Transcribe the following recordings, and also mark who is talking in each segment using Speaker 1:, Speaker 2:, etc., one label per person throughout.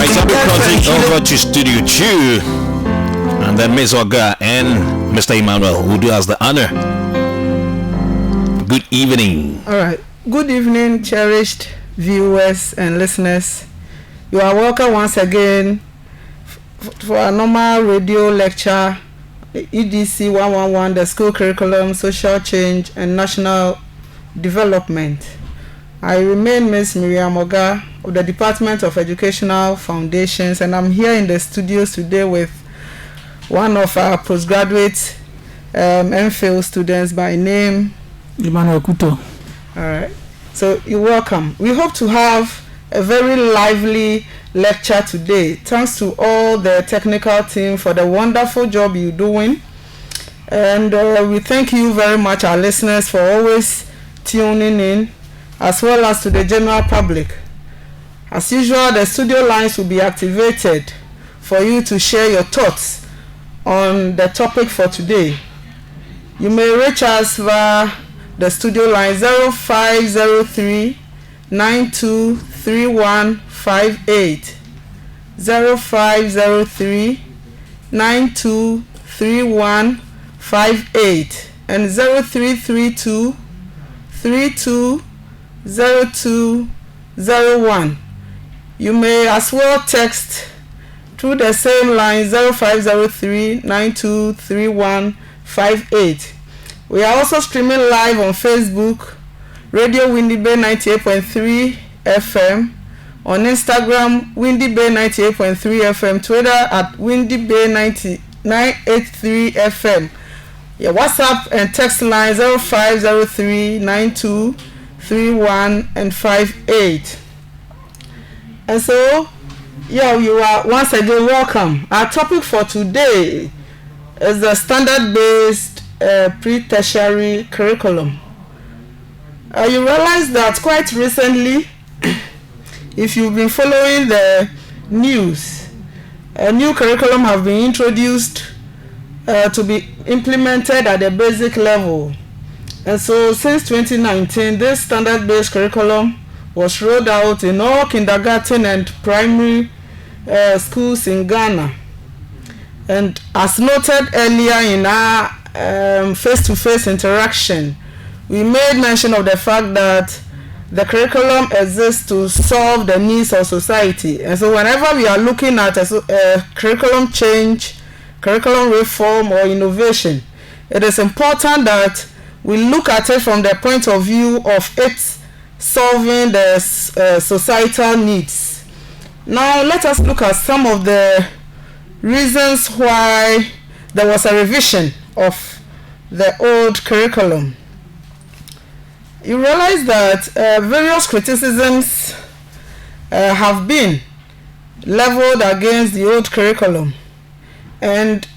Speaker 1: right, I'll be crossing over to Studio 2, and then Ms. OGAH and Mr. Emmanuel will do us the honor. Good evening.
Speaker 2: All right. Good evening, cherished viewers and listeners. You are welcome once again for a normal radio lecture, EDC 111, the school curriculum, social change, and national development. I remain Ms. MIRIAM OGAH of the Department of Educational Foundations, and I'm here in the studios today with one of our postgraduate MPhil students by name
Speaker 3: EMMANUEL KUUTOL.
Speaker 2: All right. So you're welcome. We hope to have a very lively lecture today. Thanks to all the technical team for the wonderful job you're doing. And we thank you very much, our listeners, for always tuning in, as well as to the general public. As usual, the studio lines will be activated for you to share your thoughts on the topic for today. You may reach us via the studio line 0503 923158, 0503 923158, and 0332 320201. You may as well text through the same line 0503 923158. We are also streaming live on Facebook, Radio WINNEBA 98.3 FM, on Instagram, WINNEBA 98.3 FM, Twitter at WINNEBA 983 FM. Your WhatsApp and text line 0503 9231 and 58. And so, you are once again welcome. Our topic for today is the standard-based pre-tertiary curriculum. You realize that quite recently, if you've been following the news, a new curriculum have been introduced to be implemented at the basic level. And so since 2019, this standard-based curriculum was rolled out in all kindergarten and primary schools in Ghana. And as noted earlier in our face-to-face interaction, we made mention of the fact that the curriculum exists to solve the needs of society. And so whenever we are looking at a curriculum change, curriculum reform, or innovation, it is important that we look at it from the point of view of it solving the societal needs. Now let us look at some of the reasons why there was a revision of the old curriculum. You realize that various criticisms have been leveled against the old curriculum, and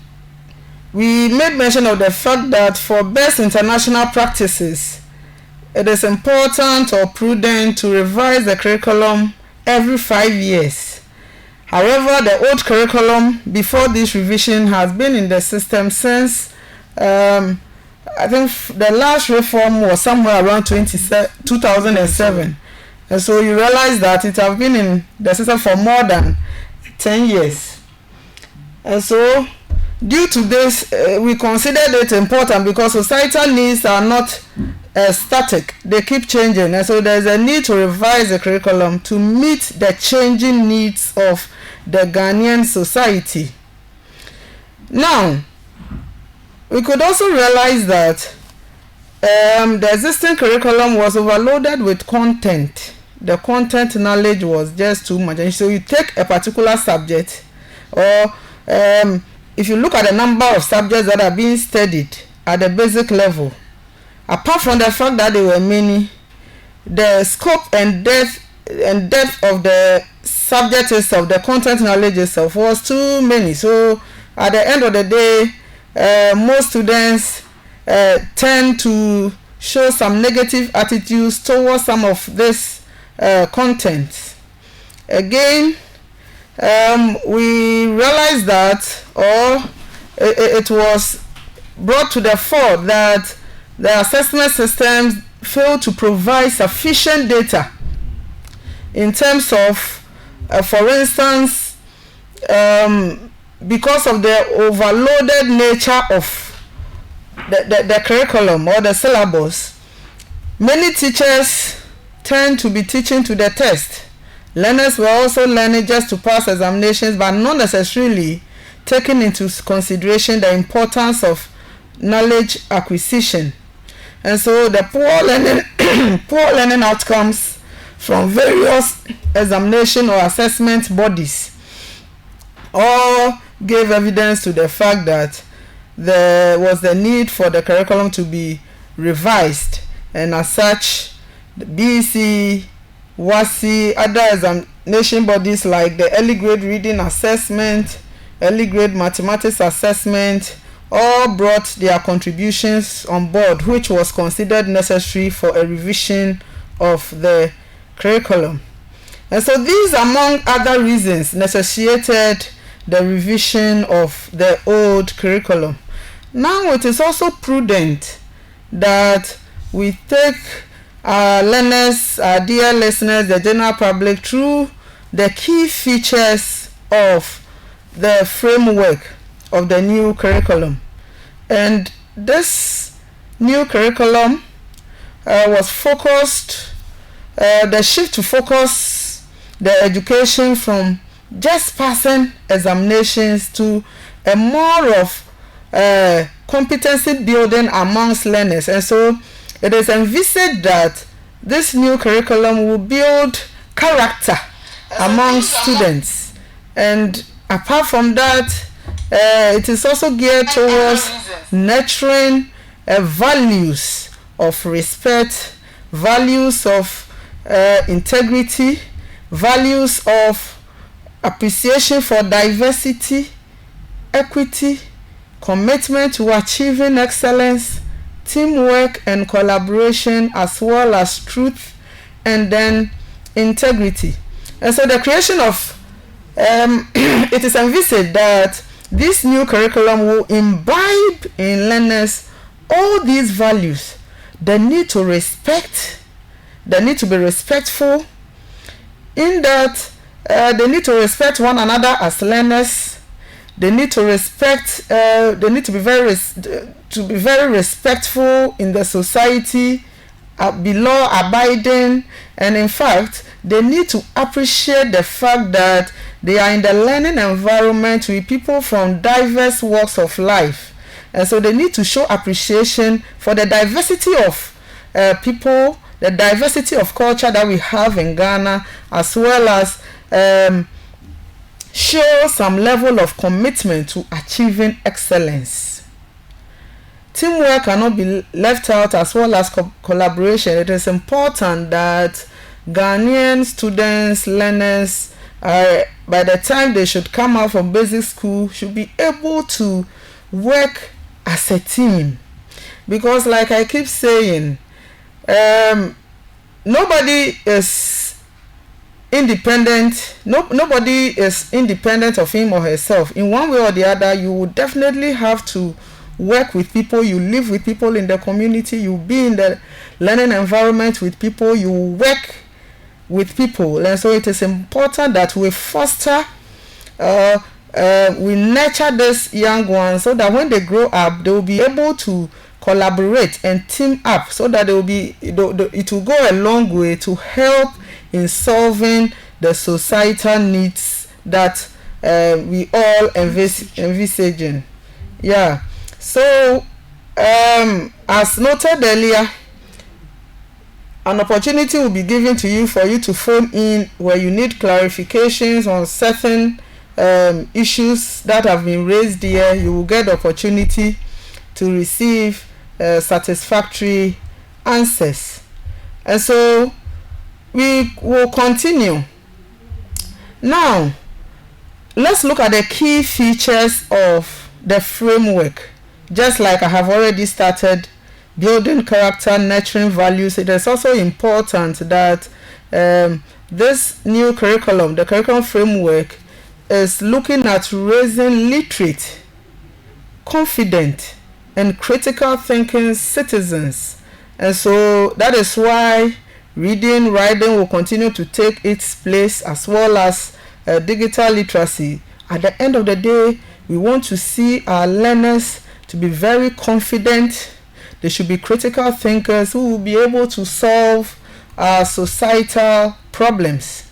Speaker 2: we made mention of the fact that for best international practices, it is important or prudent to revise the curriculum every 5 years. However, the old curriculum before this revision has been in the system since I think the last reform was somewhere around 2007. And so you realize that it has been in the system for more than 10 years. And so due to this, we considered it important because societal needs are not static. They keep changing. And so there's a need to revise the curriculum to meet the changing needs of the Ghanaian society. Now, we could also realize that the existing curriculum was overloaded with content. The content knowledge was just too much. And so you take a particular subject, or if you look at the number of subjects that are being studied at the basic level, apart from the fact that there were many, the scope and depth of the subject itself, the content knowledge itself, was too many. So at the end of the day, most students tend to show some negative attitudes towards some of this content. Again, we realized that, or it was brought to the fore that the assessment systems fail to provide sufficient data in terms of, for instance, because of the overloaded nature of the curriculum or the syllabus, many teachers tend to be teaching to the test. Learners were also learning just to pass examinations, but not necessarily taking into consideration the importance of knowledge acquisition. And so the poor learning outcomes from various examination or assessment bodies all gave evidence to the fact that there was the need for the curriculum to be revised, and as such, the BEC, WASI, other examination bodies like the early grade reading assessment, early grade mathematics assessment, all brought their contributions on board, which was considered necessary for a revision of the curriculum. And so these, among other reasons, necessitated the revision of the old curriculum. Now it is also prudent that we take our learners, our dear listeners, the general public, through the key features of the framework of the new curriculum. And this new curriculum was focused, the shift to focus the education from just passing examinations to a more of competency building amongst learners. And so it is envisaged that this new curriculum will build character among students, and apart from that, it is also geared towards nurturing values of respect, values of integrity, values of appreciation for diversity, equity, commitment to achieving excellence, teamwork and collaboration, as well as truth and then integrity. And so the creation of it is envisaged that this new curriculum will imbibe in learners all these values: the need to respect, the need to be respectful, in that they need to respect one another as learners. They need to respect. They need to be very respectful in the society, be law abiding, and in fact, they need to appreciate the fact that they are in the learning environment with people from diverse walks of life, and so they need to show appreciation for the diversity of people, the diversity of culture that we have in Ghana, as well as show some level of commitment to achieving excellence. Teamwork cannot be left out, as well as collaboration. It is important that Ghanaian students, learners, by the time they should come out from basic school, should be able to work as a team. Because like I keep saying, nobody is independent. Nobody is independent of him or herself. In one way or the other, you will definitely have to work with people. You live with people in the community. You be in the learning environment with people. You work with people. And so it is important that we foster, we nurture these young ones so that when they grow up, they will be able to collaborate and team up, so that they will be, it will go a long way to help in solving the societal needs that we all envisaging. Yeah. So, as noted earlier, an opportunity will be given to you for you to phone in where you need clarifications on certain issues that have been raised here. You will get the opportunity to receive satisfactory answers. And so we will continue. Now, let's look at the key features of the framework. Just like I have already started, building character, nurturing values, it is also important that this new curriculum, the curriculum framework, is looking at raising literate, confident, and critical thinking citizens. And so that is why reading, writing will continue to take its place, as well as digital literacy, at the end of the day, we want to see our learners to be very confident. They should be critical thinkers who will be able to solve our societal problems.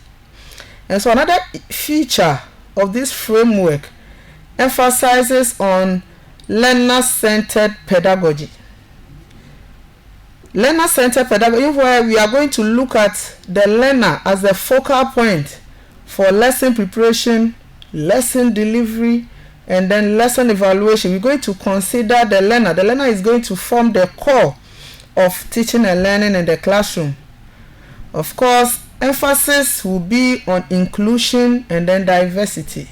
Speaker 2: And so another feature of this framework emphasizes on learner-centered pedagogy. Learner-centered pedagogy, where we are going to look at the learner as the focal point for lesson preparation, lesson delivery, and then lesson evaluation. We're going to consider the learner. The learner is going to form the core of teaching and learning in the classroom. Of course, emphasis will be on inclusion and then diversity.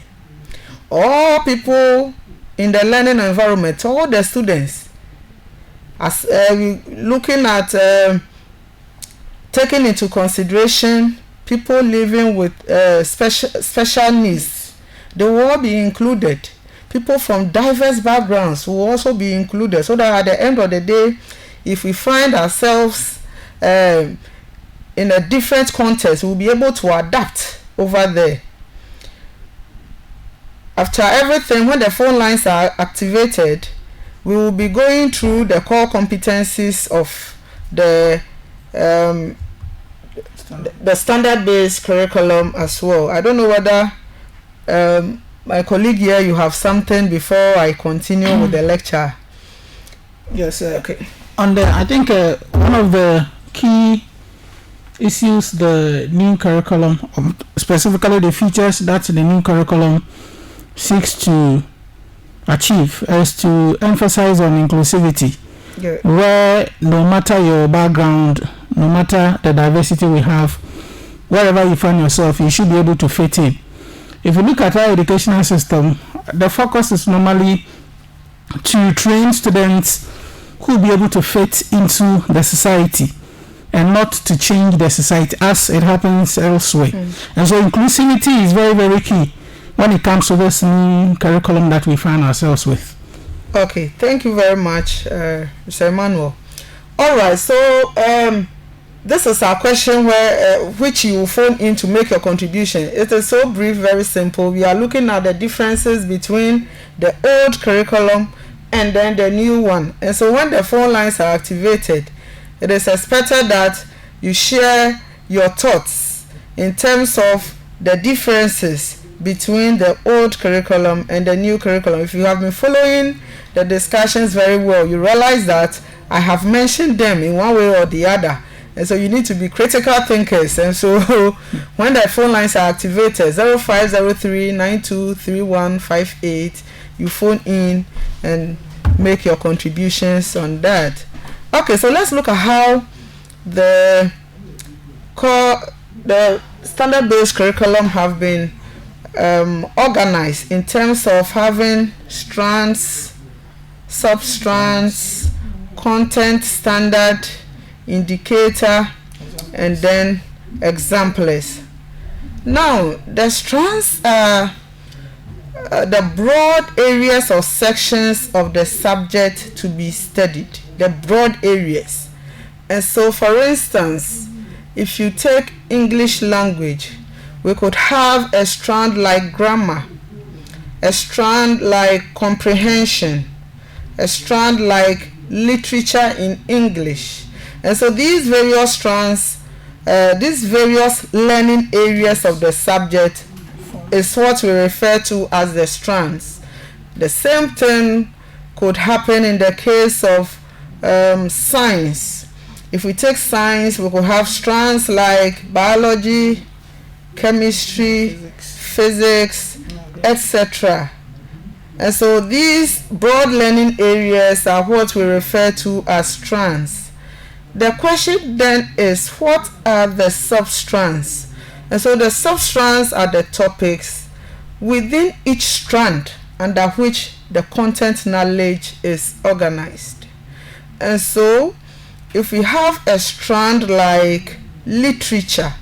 Speaker 2: All people in the learning environment, all the students, as we looking at taking into consideration people living with special needs, they will all be included. People from diverse backgrounds will also be included, so that at the end of the day, if we find ourselves in a different context, we'll be able to adapt over there. After everything, when the phone lines are activated, we will be going through the core competencies of the standard-based curriculum as well. I don't know whether my colleague here, you have something before I continue with the lecture.
Speaker 3: Yes,
Speaker 2: okay.
Speaker 3: I think one of the key issues the new curriculum, specifically the features that the new curriculum seeks to achieve, is to emphasize on inclusivity, where no matter your background, no matter the diversity we have, wherever you find yourself, you should be able to fit in. If you look at our educational system, the focus is normally to train students who will be able to fit into the society and not to change the society as it happens elsewhere. And so inclusivity is very, very key when it comes to this new curriculum that we find ourselves with.
Speaker 2: Okay, thank you very much, Mr. Emmanuel. All right, so this is our question where which you will phone in to make your contribution. It is so brief, very simple. We are looking at the differences between the old curriculum and then the new one. And so when the phone lines are activated, it is expected that you share your thoughts in terms of the differences between the old curriculum and the new curriculum. If you have been following the discussions very well, you realize that I have mentioned them in one way or the other. And so you need to be critical thinkers. And so when the phone lines are activated, 0503-923158, you phone in and make your contributions on that. Okay, so let's look at how the standard-based curriculum have been organized in terms of having strands, substrands, content standard, indicator, and then exemplars. Now, the strands are the broad areas or sections of the subject to be studied, the broad areas. And so, for instance, if you take English language, we could have a strand like grammar, a strand like comprehension, a strand like literature in English. And so these various strands, these various learning areas of the subject is what we refer to as the strands. The same thing could happen in the case of science. If we take science, we could have strands like biology, chemistry, physics, etc. And so these broad learning areas are what we refer to as strands. The question then is, what are the substrands? And so the substrands are the topics within each strand under which the content knowledge is organized. And so if we have a strand like literature,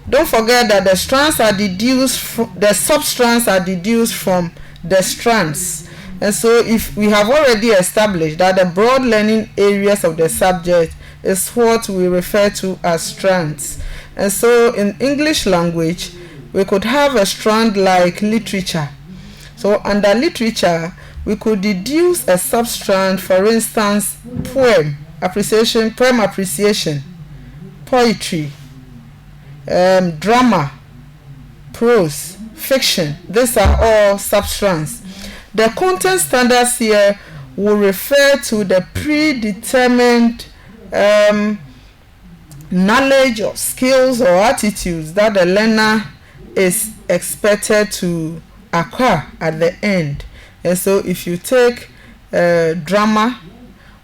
Speaker 2: don't forget that the strands are deduced from, the substrands are deduced from the strands. And so if we have already established that the broad learning areas of the subject is what we refer to as strands. And so in English language, we could have a strand like literature. So under literature, we could deduce a substrand, for instance, poem appreciation, poetry, drama, prose, fiction. These are all substrands. The content standards here will refer to the predetermined knowledge or skills or attitudes that the learner is expected to acquire at the end. And so if you take drama,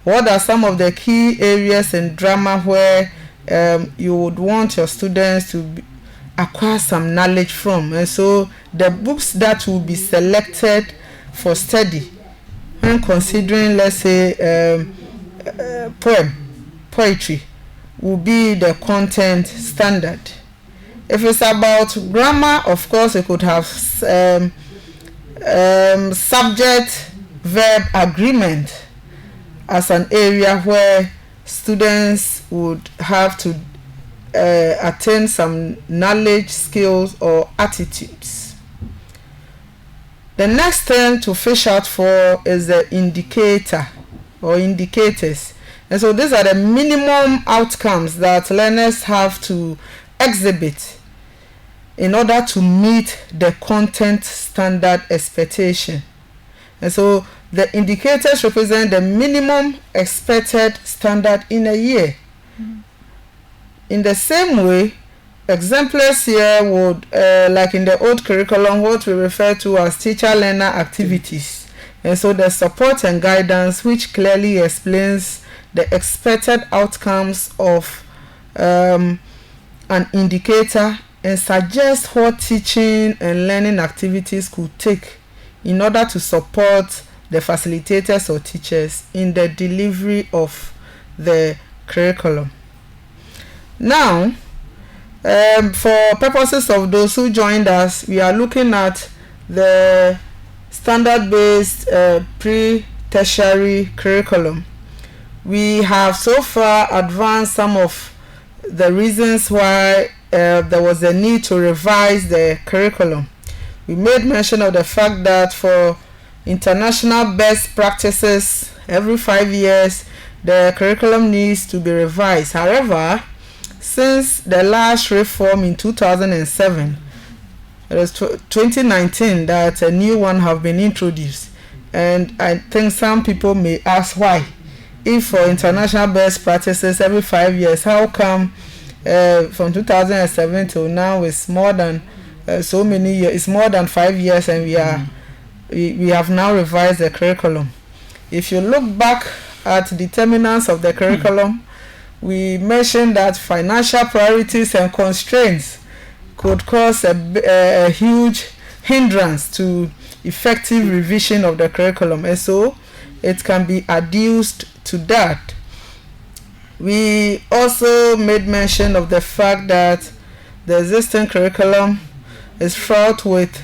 Speaker 2: what are some of the key areas in drama where you would want your students to acquire some knowledge from? And so the books that will be selected for study when considering, let's say, poetry will be the content standard. If it's about grammar, of course, it could have subject verb agreement as an area where students would have to attain some knowledge, skills, or attitudes. The next thing to fish out for is the indicator or indicators. And so these are the minimum outcomes that learners have to exhibit in order to meet the content standard expectation. And so the indicators represent the minimum expected standard in a year. In the same way, exemplars here would, like in the old curriculum, what we refer to as teacher-learner activities. And so the support and guidance, which clearly explains the expected outcomes of an indicator and suggests what teaching and learning activities could take in order to support the facilitators or teachers in the delivery of the curriculum. Now, for purposes of those who joined us, we are looking at the standard-based pre-tertiary curriculum. We have so far advanced some of the reasons why there was a need to revise the curriculum. We made mention of the fact that for international best practices, every 5 years, the curriculum needs to be revised. However, since the last reform in 2007, it was 2019 that a new one have been introduced. And I think some people may ask why. If for international best practices every 5 years, how come from 2007 till now it's more than so many years? It's more than 5 years, and we have now revised the curriculum. If you look back at determinants of the curriculum, we mentioned that financial priorities and constraints could cause a huge hindrance to effective revision of the curriculum, and so it can be adduced to that. We also made mention of the fact that the existing curriculum is fraught with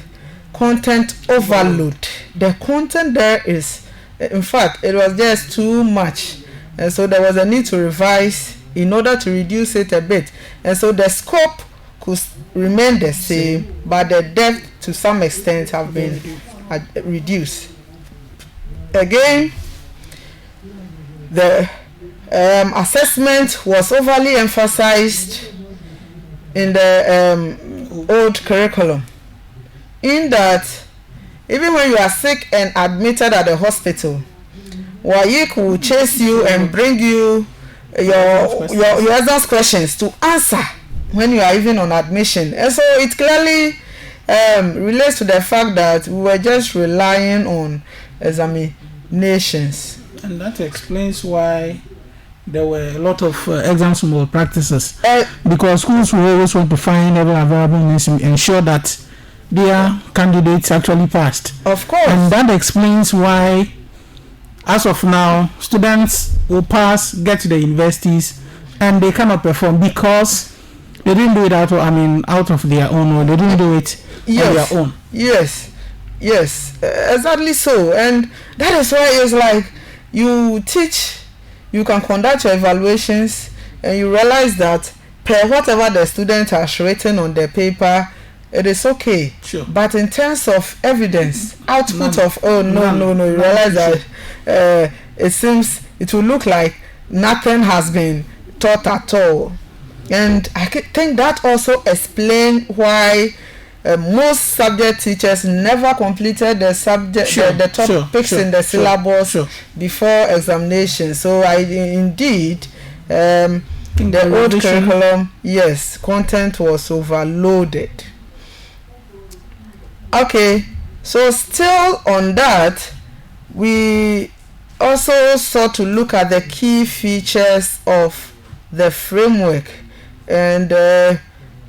Speaker 2: content overload. The content there is, in fact, it was just too much, and so there was a need to revise in order to reduce it a bit. And so the scope could remain the same, but the depth to some extent have been reduced. Again, the assessment was overly emphasized in the old curriculum, in that even when you are sick and admitted at the hospital, WAEC will chase you and bring you your exam questions to answer when you are even on admission. And so it clearly relates to the fact that we were just relying on examinations.
Speaker 3: And that explains why there were a lot of exams malpractices, because schools will always want to find every available means to ensure that their candidates actually passed.
Speaker 2: Of course.
Speaker 3: And that explains why, as of now, students will pass, get to the universities, and they cannot perform because they didn't do it out of their own, or they didn't do it on their own.
Speaker 2: Yes, exactly so. And that is why it's like you teach, you can conduct your evaluations, and you realize that per whatever the student has written on the paper, it is okay.
Speaker 3: Sure.
Speaker 2: But in terms of evidence, output
Speaker 3: None.
Speaker 2: of no, you realize that it seems it will look like nothing has been taught at all. And I think that also explains why most subject teachers never completed the subject, the topics in the syllabus before examination. So indeed, the old curriculum, yes, content was overloaded. Okay, so still on that, we also sought to look at the key features of the framework, and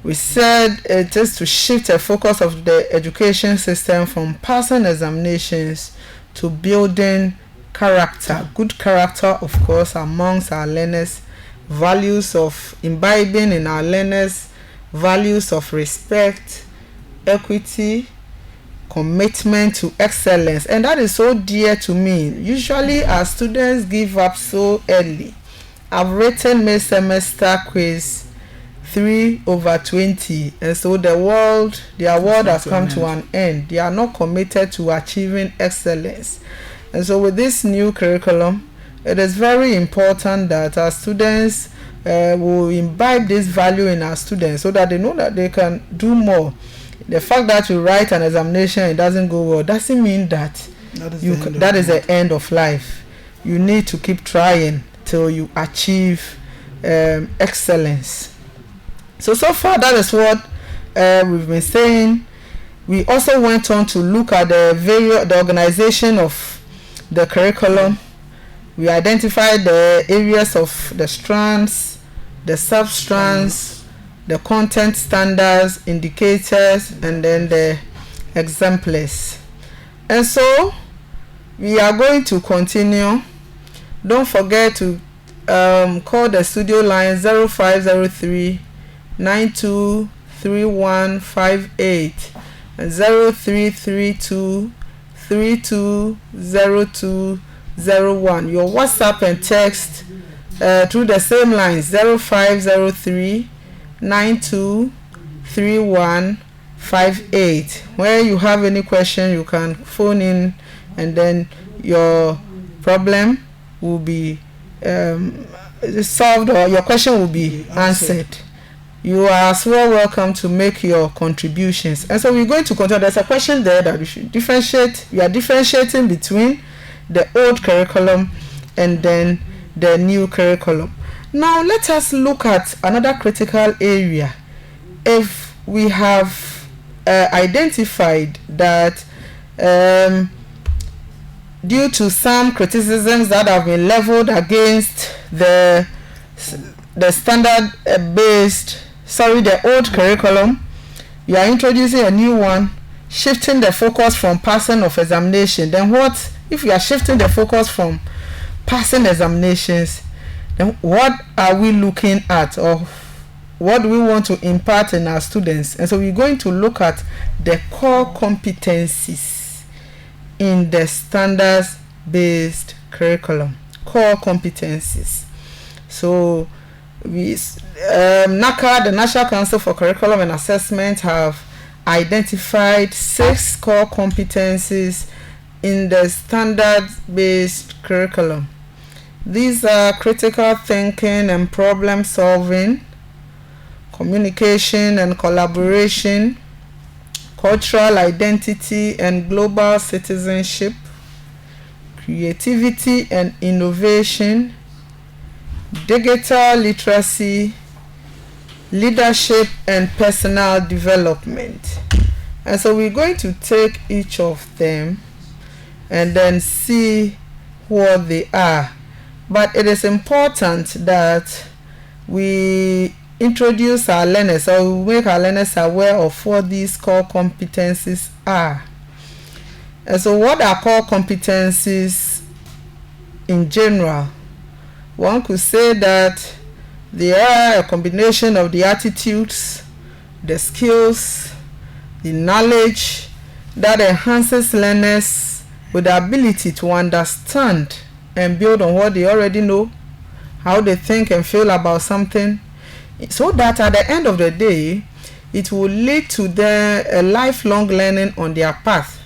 Speaker 2: we said it is to shift the focus of the education system from passing examinations to building character, good character, of course, amongst our learners, values of imbibing in our learners, values of respect, equity, commitment to excellence. And that is so dear to me. Usually our students give up so early. I've written mid-semester quiz 3/20, and so their world has come to an end. They are not committed to achieving excellence. And so with this new curriculum, it is very important that our students will imbibe this value in our students so that they know that they can do more. The fact that you write an examination, it doesn't go well, doesn't mean that that is the end of life. You need to keep trying till you achieve excellence. So far that is what we've been saying. We also went on to look at the organization of the curriculum. We identified the areas of the strands, the sub-strands, the content standards, indicators, and then the exemplars. And so we are going to continue. Don't forget to call the studio line 0503 923158 and 0332 320201. Your WhatsApp and text through the same line 0503 923158. Where you have any question, you can phone in, and then your problem will be solved, or your question will be answered. You are as well welcome to make your contributions. And so we're going to continue. There's a question there that we should differentiate. We are differentiating between the old curriculum and then the new curriculum. Now let us look at another critical area. If we have identified that due to some criticisms that have been leveled against the old curriculum, you are introducing a new one, shifting the focus from passing of examination. Then what if you are shifting the focus from passing examinations? Then what are we looking at, or what do we want to impart in our students? And so we're going to look at the core competencies in the standards-based curriculum. Core competencies. So NACA, the National Council for Curriculum and Assessment, have identified 6 core competencies in the standards-based curriculum. These are critical thinking and problem solving, communication and collaboration, cultural identity and global citizenship, creativity and innovation, digital literacy, leadership and personal development. And so we're going to take each of them and then see what they are. But it is important that we introduce our learners, or we make our learners aware of what these core competencies are. And so what are core competencies in general? One could say that they are a combination of the attitudes, the skills, the knowledge that enhances learners with the ability to understand and build on what they already know, how they think and feel about something, so that at the end of the day, it will lead to a lifelong learning on their path,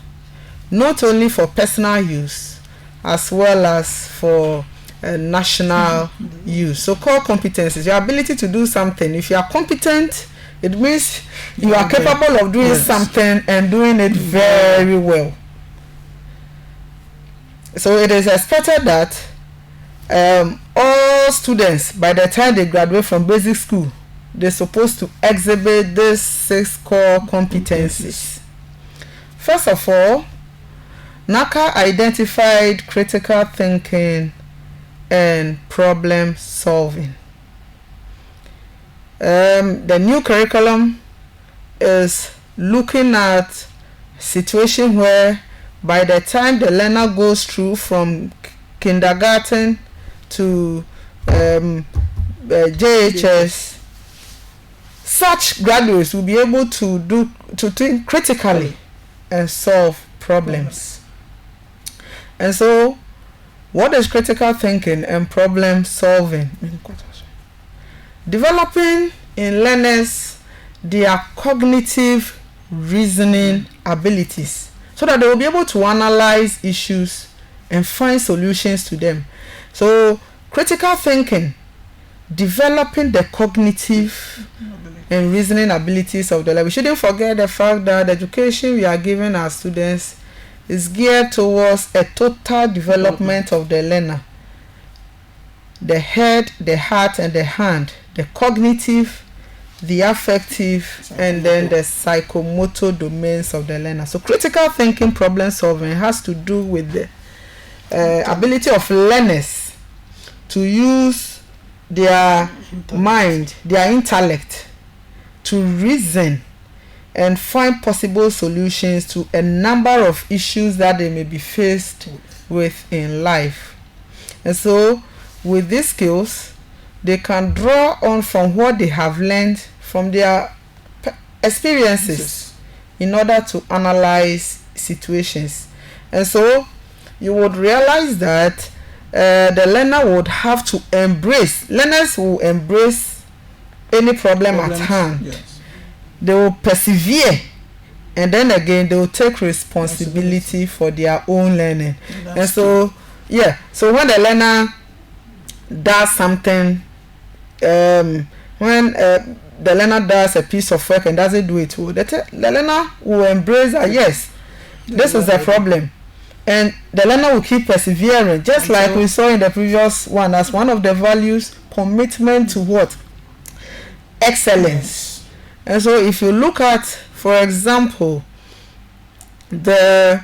Speaker 2: not only for personal use as well as for national use. So core competencies, your ability to do something. If you are competent, it means you are capable of doing something and doing it very well. So it is expected that all students, by the time they graduate from basic school, they're supposed to exhibit these 6 core competencies. First of all, NACA identified critical thinking and problem solving. The new curriculum is looking at situation where by the time the learner goes through from kindergarten to JHS, such graduates will be able to think critically and solve problems. And so, what is critical thinking and problem solving? Developing in learners their cognitive reasoning abilities so that they will be able to analyze issues and find solutions to them. So, critical thinking, developing the cognitive and reasoning abilities of the learner. We shouldn't forget the fact that the education we are giving our students is geared towards a total development of the learner. The head, the heart, and the hand, the cognitive, the affective, and then the psychomotor domains of the learner. So critical thinking, problem solving has to do with the ability of learners to use their mind, their intellect, to reason and find possible solutions to a number of issues that they may be faced with in life. And so with these skills, they can draw on from what they have learned from their experiences in order to analyze situations. And so you would realize that the learner would have to learners will embrace any problem at hand. Yes. They will persevere, and then again they will take responsibility for their own learning. And so so when the learner does something, when the learner does a piece of work and doesn't do it well, the learner will embrace that yes, this is the problem, and the learner will keep persevering, just like we saw in the previous one as one of the values, commitment to what? Excellence. And so if you look at, for example, the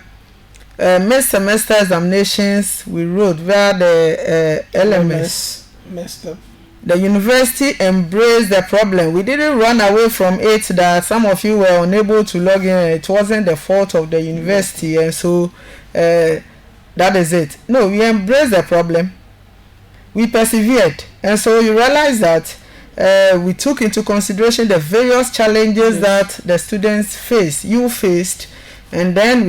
Speaker 2: mid-semester examinations we wrote via the LMS, the university embraced the problem. We didn't run away from it that some of you were unable to log in. It wasn't the fault of the university, and so that is it. No, we embraced the problem. We persevered, and so you realize that we took into consideration the various challenges that the students faced, and then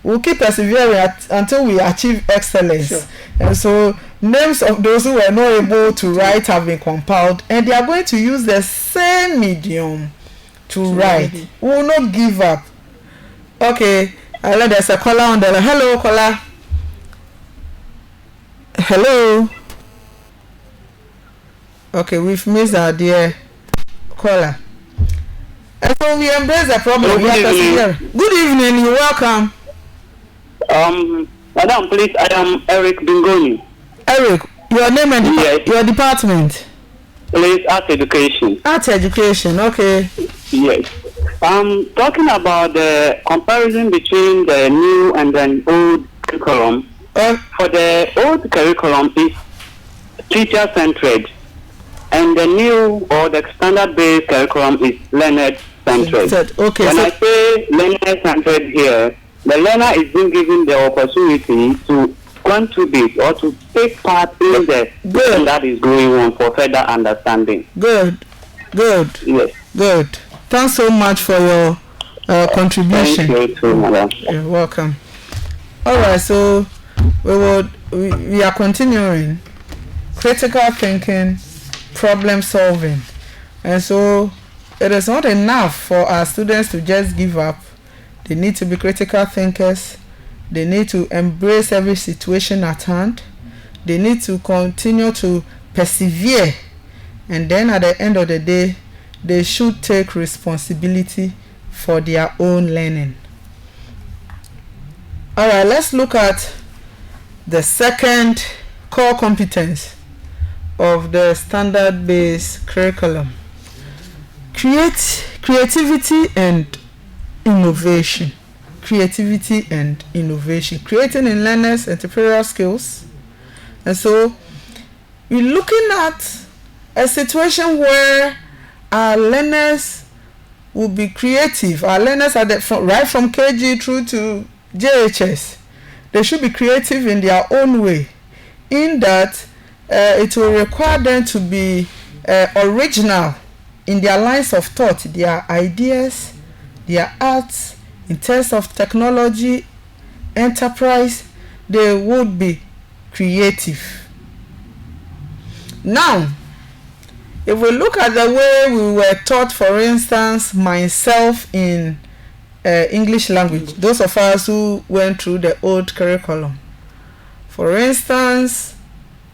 Speaker 2: we'll keep persevering until we achieve excellence. Sure. And so names of those who were not able to write have been compiled, and they are going to use the same medium to write. We will not give up. Okay, there's a caller on the line. Hello, caller. Hello. Okay, we've missed our dear caller. And so we embrace the problem. Good evening, you're welcome.
Speaker 4: Madam, please, I am Eric Bingoni.
Speaker 2: Eric, your name and your department?
Speaker 4: Please, Art Education.
Speaker 2: Art Education, okay.
Speaker 4: Yes. Talking about the comparison between the new and the old curriculum. For the old curriculum is teacher-centered, and the new or the standard-based curriculum is learner-centered.
Speaker 2: Okay.
Speaker 4: When I say learner-centered here, the learner is being given the opportunity to contribute or to take part in the lesson that is going on for further understanding.
Speaker 2: Good.
Speaker 4: Yes.
Speaker 2: Good. Thanks so much for your contribution.
Speaker 4: Thank you too, madam.
Speaker 2: You're welcome. All right, so we are continuing critical thinking, problem solving, and so it is not enough for our students to just give up. They need to be critical thinkers. They need to embrace every situation at hand. They need to continue to persevere. And then at the end of the day, they should take responsibility for their own learning. Alright, let's look at the second core competence of the standard-based curriculum. Creativity and innovation. Creativity and innovation. Creating in learners entrepreneurial skills. And so we're looking at a situation where our learners will be creative. Our learners are right from KG through to JHS. They should be creative in their own way, in that it will require them to be original in their lines of thought, their ideas, their arts. In terms of technology, enterprise, they would be creative. Now, if we look at the way we were taught, for instance, myself in English language, those of us who went through the old curriculum, for instance,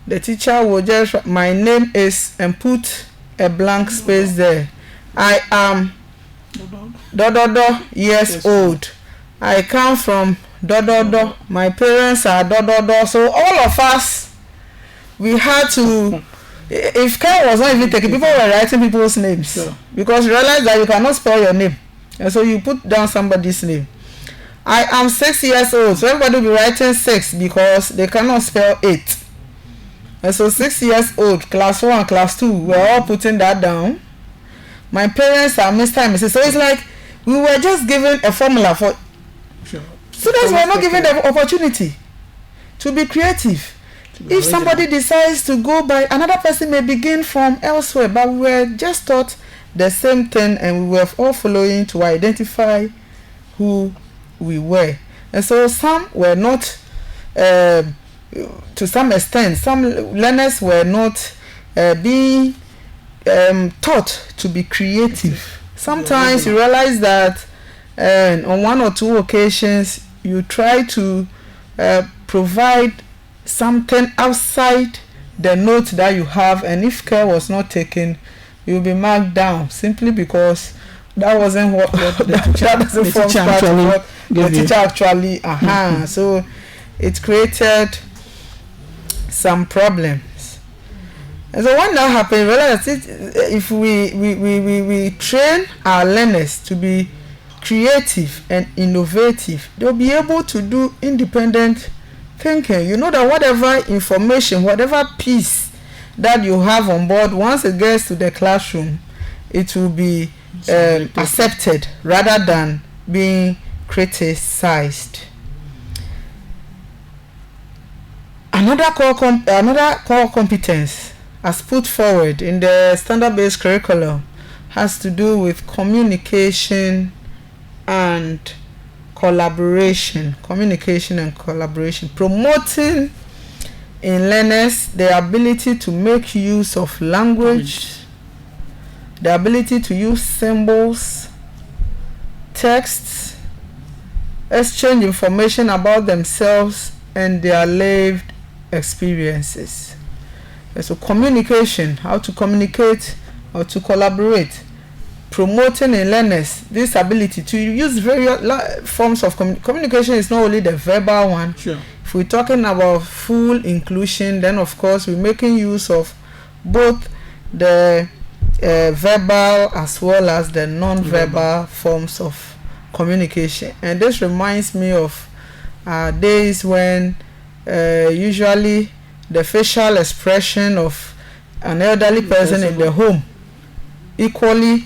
Speaker 2: the teacher will just, my name is, and put a blank space there. I am years old. I come from my parents are So all of us, we had to, if care was not even taken, people were writing people's names. Sure. Because you realize that you cannot spell your name. And so you put down somebody's name. I am 6 years old. So everybody will be writing 6 because they cannot spell 8. And so 6 years old, class 1, class 2, we're all putting that down. My parents are Mr. and Mrs. So it's like we were just given a formula for students were not given the opportunity to be creative. If somebody decides to go by, another person may begin from elsewhere, but we were just taught the same thing and we were all following to identify who we were. And so some were not, to some extent, some learners were not being taught to be creative. Sometimes you realize that on one or two occasions you try to provide something outside the note that you have, and if care was not taken, you'll be marked down simply because that wasn't what the teacher actually So it created some problems. And so when that happened, realize if we train our learners to be creative and innovative, they'll be able to do independent thinking. You know that whatever information, whatever piece that you have on board, once it gets to the classroom, it will be accepted rather than being criticized. Another core competence as put forward in the standard-based curriculum has to do with communication and collaboration. Promoting in learners the ability to make use of language, the ability to use symbols, texts, exchange information about themselves and their lived experiences. And so communication, how to communicate or to collaborate. Promoting in learners this ability to use various forms of communication. Is not only the verbal one.
Speaker 3: Sure.
Speaker 2: If we're talking about full inclusion, then of course we're making use of both the verbal as well as the non-verbal forms of communication. And this reminds me of days when usually the facial expression of an elderly person in the home equally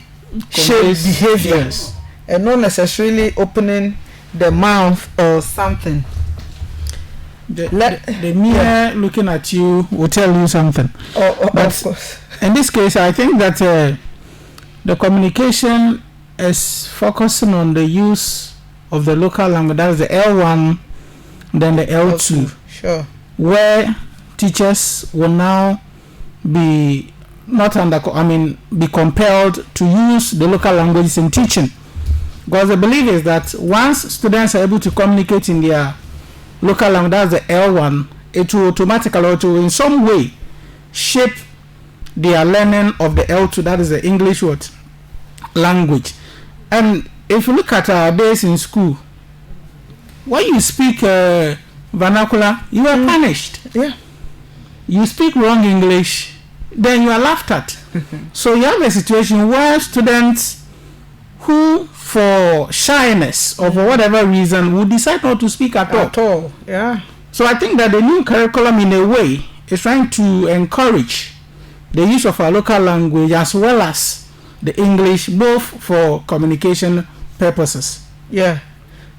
Speaker 2: shape behaviors, and not necessarily opening the mouth or something.
Speaker 3: The mere looking at you will tell you something.
Speaker 2: But of course.
Speaker 3: In this case, I think that the communication is focusing on the use of the local language. That is the L1, then the L2.
Speaker 2: Sure.
Speaker 3: Where teachers will now be be compelled to use the local languages in teaching. Because the belief is that once students are able to communicate in their local language, that's the L1, it will automatically, or to in some way, shape their learning of the L2, that is the English language. And if you look at our days in school, when you speak vernacular, you are punished.
Speaker 2: Yeah.
Speaker 3: You speak wrong English, then you are laughed at. So you have a situation where students who, for shyness or for whatever reason, would decide not to speak at all.
Speaker 2: Yeah.
Speaker 3: So I think that the new curriculum, in a way, is trying to encourage the use of our local language as well as the English, both for communication purposes.
Speaker 2: Yeah.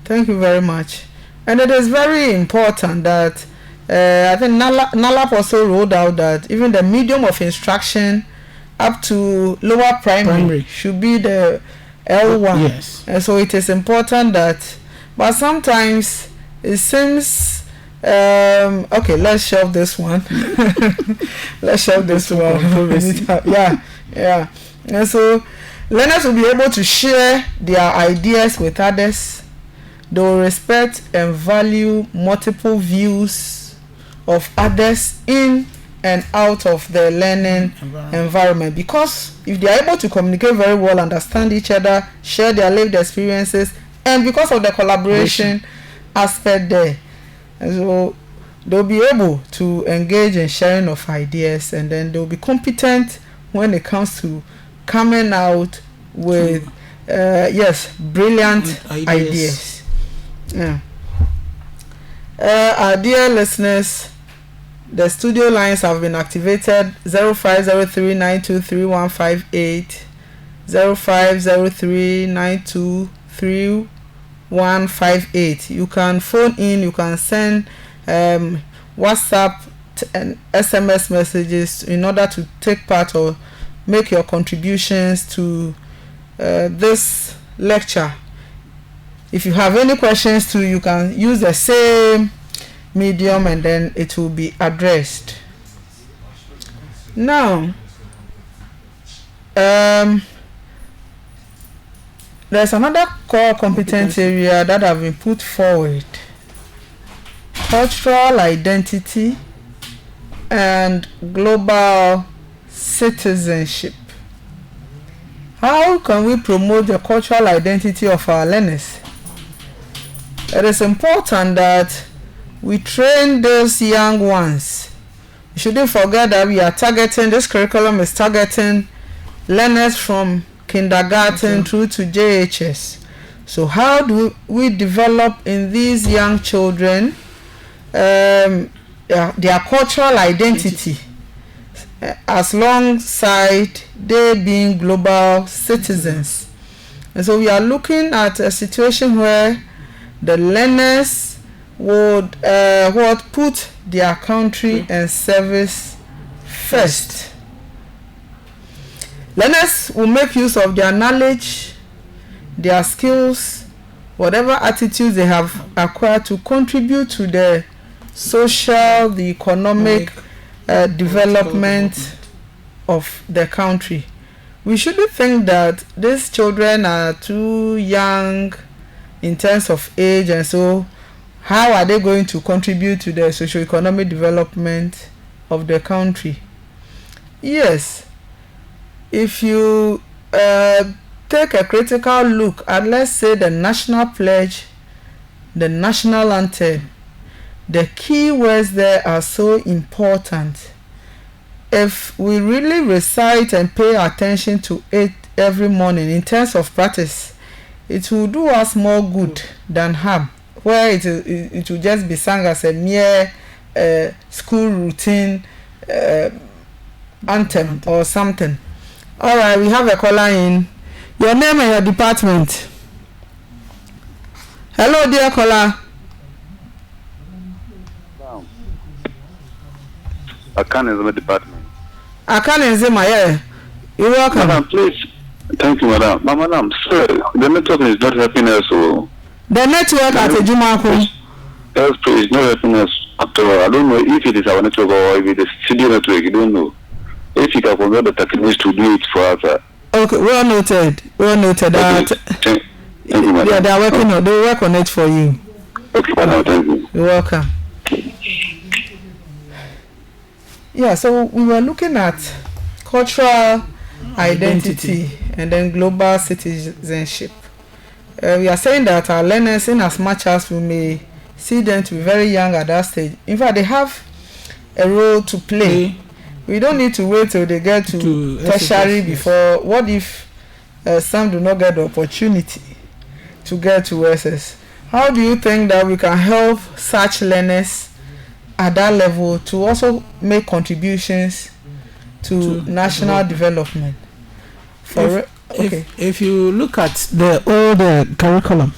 Speaker 2: Thank you very much. And it is very important that I think NALAP also rolled out that even the medium of instruction up to lower primary. Should be the L1.
Speaker 3: Yes.
Speaker 2: And so it is important that, but sometimes it seems, okay, let's shelve this one. Let's shelve this one. Yeah. And so learners will be able to share their ideas with others. They will respect and value multiple views of others in and out of the learning environment, because if they are able to communicate very well, understand each other, share their lived experiences, and because of the collaboration aspect there, and so they'll be able to engage in sharing of ideas, and then they'll be competent when it comes to coming out with brilliant ideas. Yeah. Our dear listeners, the studio lines have been activated: 0503923158, 0503923158. You can phone in, you can send WhatsApp and SMS messages in order to take part or make your contributions to this lecture. If you have any questions too, you can use the same medium and then it will be addressed. Now, there's another core competence area that have been put forward: cultural identity and global citizenship. How can we promote the cultural identity of our learners? It is important that we train those young ones. We shouldn't forget that we are targeting, this curriculum is targeting learners from kindergarten through to JHS. So how do we develop in these young children their cultural identity, as alongside they being global citizens? And so we are looking at a situation where the learners would put their country and service first. Learners will make use of their knowledge, their skills, whatever attitudes they have acquired to contribute to the social, the economic development of the country. We shouldn't think that these children are too young in terms of age, and so how are they going to contribute to the socio-economic development of the country? Yes, if you take a critical look at, let's say, the national pledge, the national anthem, the key words there are so important. If we really recite and pay attention to it every morning in terms of practice, it will do us more good than harm, where it will just be sung as a mere school routine anthem or something. All right, we have a caller in. Your name and your department. Hello, dear caller.
Speaker 5: Akan is my department.
Speaker 2: Akan is my, yeah. You're welcome.
Speaker 5: Madam, please. Thank you, madam. Madam, sir, the network is not helping us. So
Speaker 2: the network at Ejumako.
Speaker 5: Yes, please, not helping us at all. I don't know if it is our network or if it is studio network. You don't know. if you can forget the techniques to do it for us.
Speaker 2: Okay, well noted. Well noted.
Speaker 5: Thank you, madam.
Speaker 2: Yeah, they work on it for you.
Speaker 5: Okay, madam, thank you.
Speaker 2: You're welcome. Yeah, so we were looking at cultural identity and then global citizenship. We are saying that our learners, in as much as we may see them to be very young at that stage, in fact, they have a role to play. We don't need to wait till they get to tertiary before. What if some do not get the opportunity to get to SS? How do you think that we can help such learners at that level to also make contributions to national development?
Speaker 3: If you look at the old curriculum,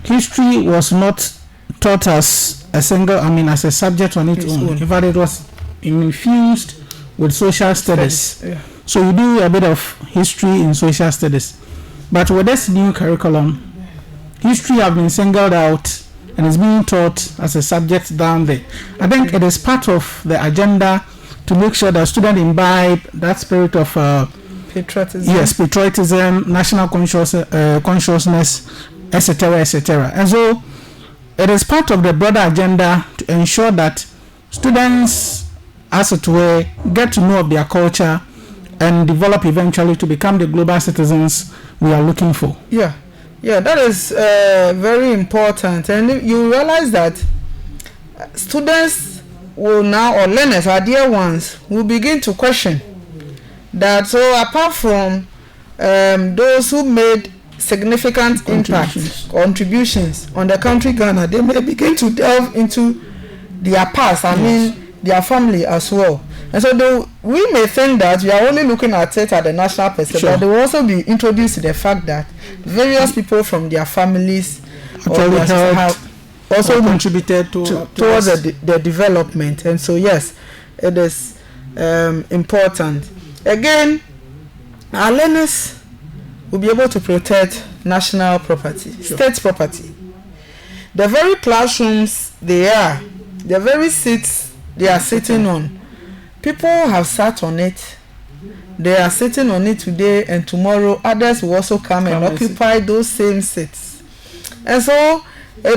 Speaker 3: history was not taught as a single, as a subject on its own. In fact, it was infused with social studies.
Speaker 2: Yeah.
Speaker 3: So you do a bit of history in social studies. But with this new curriculum, history has been singled out and is being taught as a subject down there. I think it is part of the agenda to make sure that students imbibe that spirit of
Speaker 2: patriotism.
Speaker 3: Yes, patriotism, national consciousness, etc., etc. And so it is part of the broader agenda to ensure that students, as it were, get to know of their culture and develop eventually to become the global citizens we are looking for.
Speaker 2: Yeah, that is very important. And you realize that students will now, or learners, our dear ones, will begin to question that. So apart from those who made significant contributions on the country Ghana, they may begin to delve into their past, their family as well. And so we may think that we are only looking at it at the national perspective, but they will also be introduced to the fact that various people from their families have also contributed towards the development. And so yes, it is important. Again, our learners will be able to protect national property, state property. The very classrooms the very seats they are sitting on, people have sat on it. They are sitting on it today, and tomorrow others will also come and occupy those same seats. And so they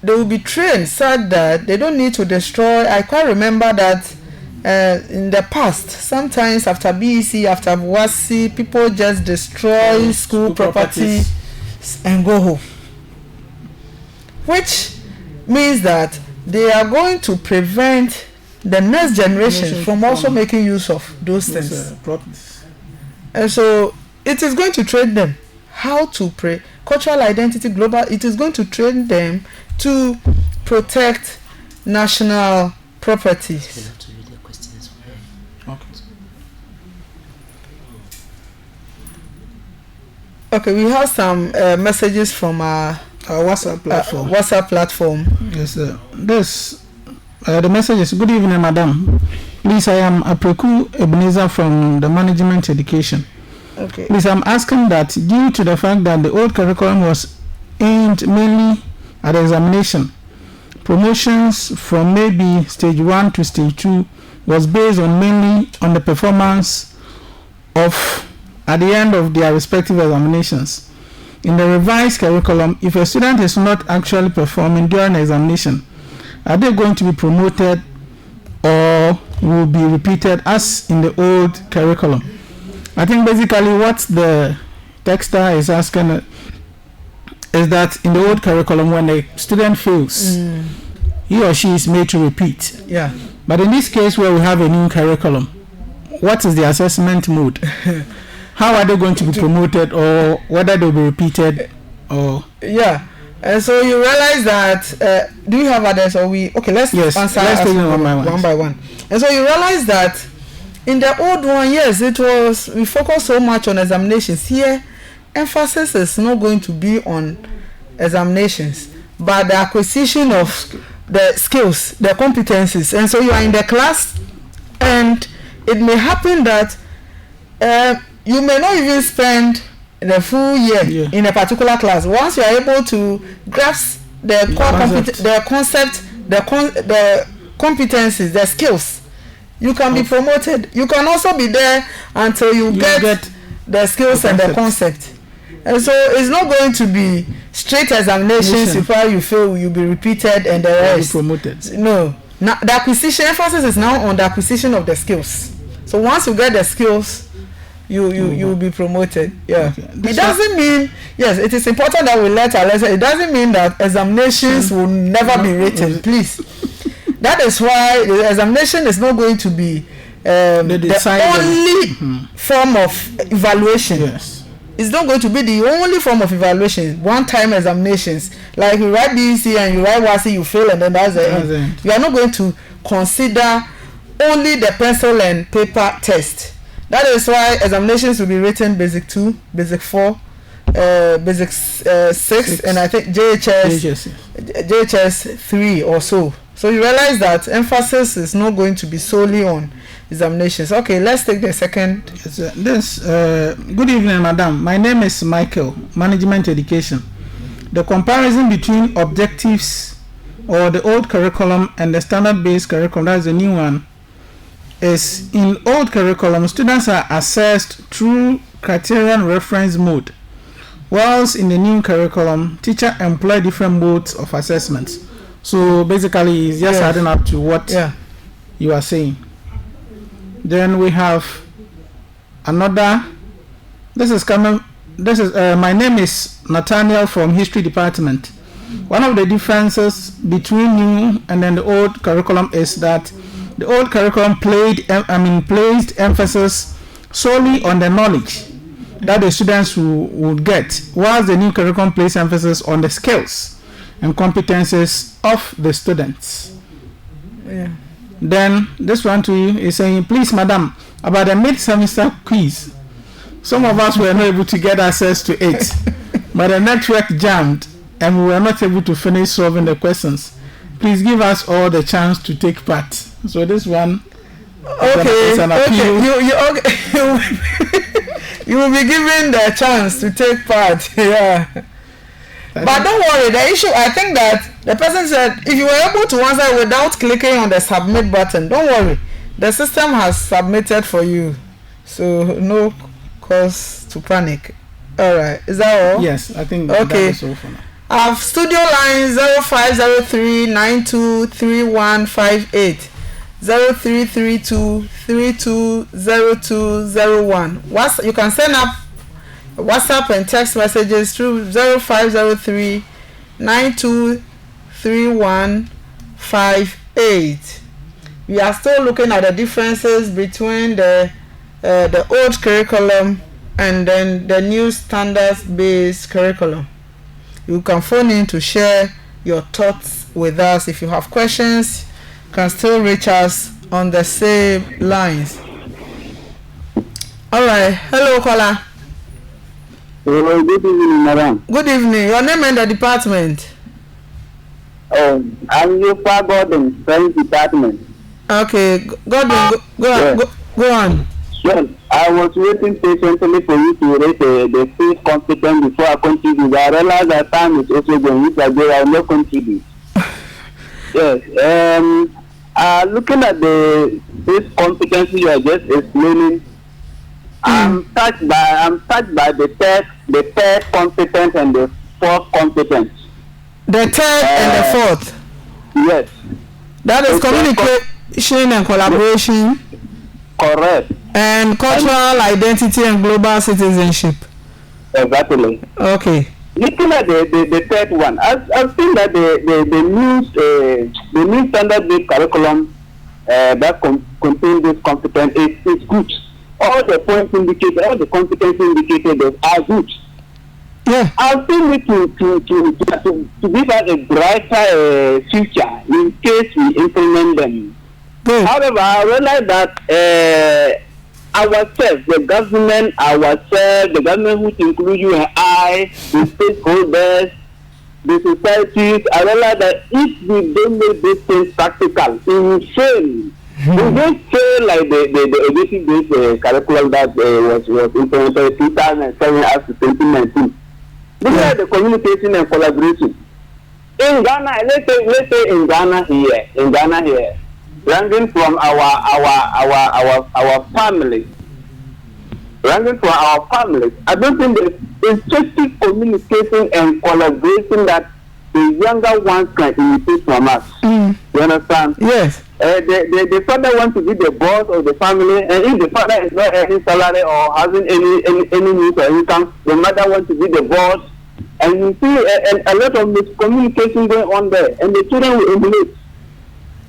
Speaker 2: will be trained such that they don't need to destroy. I quite remember that in the past, sometimes after BEC, after WASI, people just destroy school property and go home, which means that they are going to prevent the next generation from also making use of those things. And so it is going to train them how to cultural identity, global. It is going to train them to protect national properties. Okay, we have some messages from our WhatsApp platform.
Speaker 3: Yes, sir. The message is: Good evening, madam. Please, I am Apreku Ebenezer from the Management Education.
Speaker 2: Okay.
Speaker 3: Please, I'm asking that due to the fact that the old curriculum was aimed mainly at examination, promotions from maybe stage 1 to stage 2 was based on mainly on the performance of at the end of their respective examinations. In the revised curriculum, if a student is not actually performing during the examination, are they going to be promoted or will be repeated as in the old curriculum? I think basically what the texter is asking is that in the old curriculum, when a student fails, he or she is made to repeat.
Speaker 2: Yeah.
Speaker 3: But in this case where we have a new curriculum, what is the assessment mode? How are they going to be promoted, or whether they'll be repeated? Or
Speaker 2: and so you realize that do you have others, or we let's answer one by one. And so you realize that in the old one, yes, we focus so much on examinations. Here, emphasis is not going to be on examinations, but the acquisition of the skills, the competencies. And so you are in the class, and it may happen that you may not even spend the full year in a particular class. Once you are able to grasp the core the concept, the competencies, the skills, you can be promoted. You can also be there until you get the skills and the concept. And so it's not going to be straight examinations before you fail, you'll be repeated and the rest.
Speaker 3: Promoted.
Speaker 2: No. Now, the acquisition emphasis is now on the acquisition of the skills. So once you get the skills, you will be promoted. Yeah. Okay. It doesn't mean, yes, it is important that we let our lesson. It doesn't mean that examinations will never be written. Please. That is why the examination is not going to be the only form of evaluation.
Speaker 3: Yes.
Speaker 2: It's not going to be the only form of evaluation. One-time examinations, like you write DEC and you write WASI, you fail, and then that's the end. You are not going to consider only the pencil and paper test. That is why examinations will be written Basic 2, Basic 4, Basic 6, and I think JHS 3 or so. So you realize that emphasis is not going to be solely on examinations. Okay, let's take the second.
Speaker 3: Good evening, madam. My name is Michael, Management Education. The comparison between objectives or the old curriculum and the standard-based curriculum, that's the new one, is in old curriculum, students are assessed through criterion reference mode, whilst in the new curriculum, teacher employ different modes of assessments. So basically, it's just adding up to what you are saying. Then we have another. My name is Nathaniel from History Department. One of the differences between new and then the old curriculum is that the old curriculum placed emphasis solely on the knowledge that the students would get, whilst the new curriculum places emphasis on the skills and competences of the students.
Speaker 2: Yeah.
Speaker 3: Then this one to you is saying, please, madam, about the mid-semester quiz. Some of us were not able to get access to it, but the network jammed and we were not able to finish solving the questions. Please give us all the chance to take part. So this one is an appeal.
Speaker 2: You will be given the chance to take part. Yeah. But don't worry, the issue, I think that the person said, if you were able to answer without clicking on the submit button, don't worry. The system has submitted for you. So no cause to panic. Alright, is that all?
Speaker 3: Yes, I think that is all for now.
Speaker 2: I have studio line 0503 923158 0332 320201. You can send up WhatsApp and text messages through 0503 923158. We are still looking at the differences between the old curriculum and then the new standards-based curriculum. You can phone in to share your thoughts with us. If you have questions, you can still reach us on the same lines. All right. Hello, caller.
Speaker 6: Hello, good evening, madam.
Speaker 2: Good evening. Your name and the department?
Speaker 6: I'm Yofa Gordon, Science Department.
Speaker 2: Okay, Gordon, go on.
Speaker 6: Yes, I was waiting patiently for you to raise the first competence before I contribute. I realize that time is also going. If I go, I will not contribute. Yes, looking at the first competence you are just explaining, I'm touched by the third competence and the fourth competence.
Speaker 2: The third and the fourth.
Speaker 6: Yes.
Speaker 2: That is communication and collaboration.
Speaker 6: Correct.
Speaker 2: And cultural identity and global citizenship.
Speaker 6: Exactly.
Speaker 2: Okay.
Speaker 6: Looking at the third one, I've seen that the new standard-based curriculum that contains this competence is good. All the points indicated, all the competency indicated are good.
Speaker 2: Yeah.
Speaker 6: I've seen it to give us a brighter future in case we implement them.
Speaker 2: Good.
Speaker 6: However, I realize that ourselves, the government which includes you and I, the stakeholders, the societies, I realize that if we don't make these things practical, we will fail. We don't fail like the education-based curriculum that was implemented in 2007 up to 2019. Look at the communication and collaboration. In Ghana, let's say in Ghana here, ranging from our families. Ranging from our families, I don't think there's effective communication and collaboration that the younger ones can imitate from us. You understand?
Speaker 2: Yes.
Speaker 6: The father wants to be the boss of the family, and if the father is not earning salary or having any means or income, the mother wants to be the boss, and you see a lot of miscommunication going on there, and the children will emulate.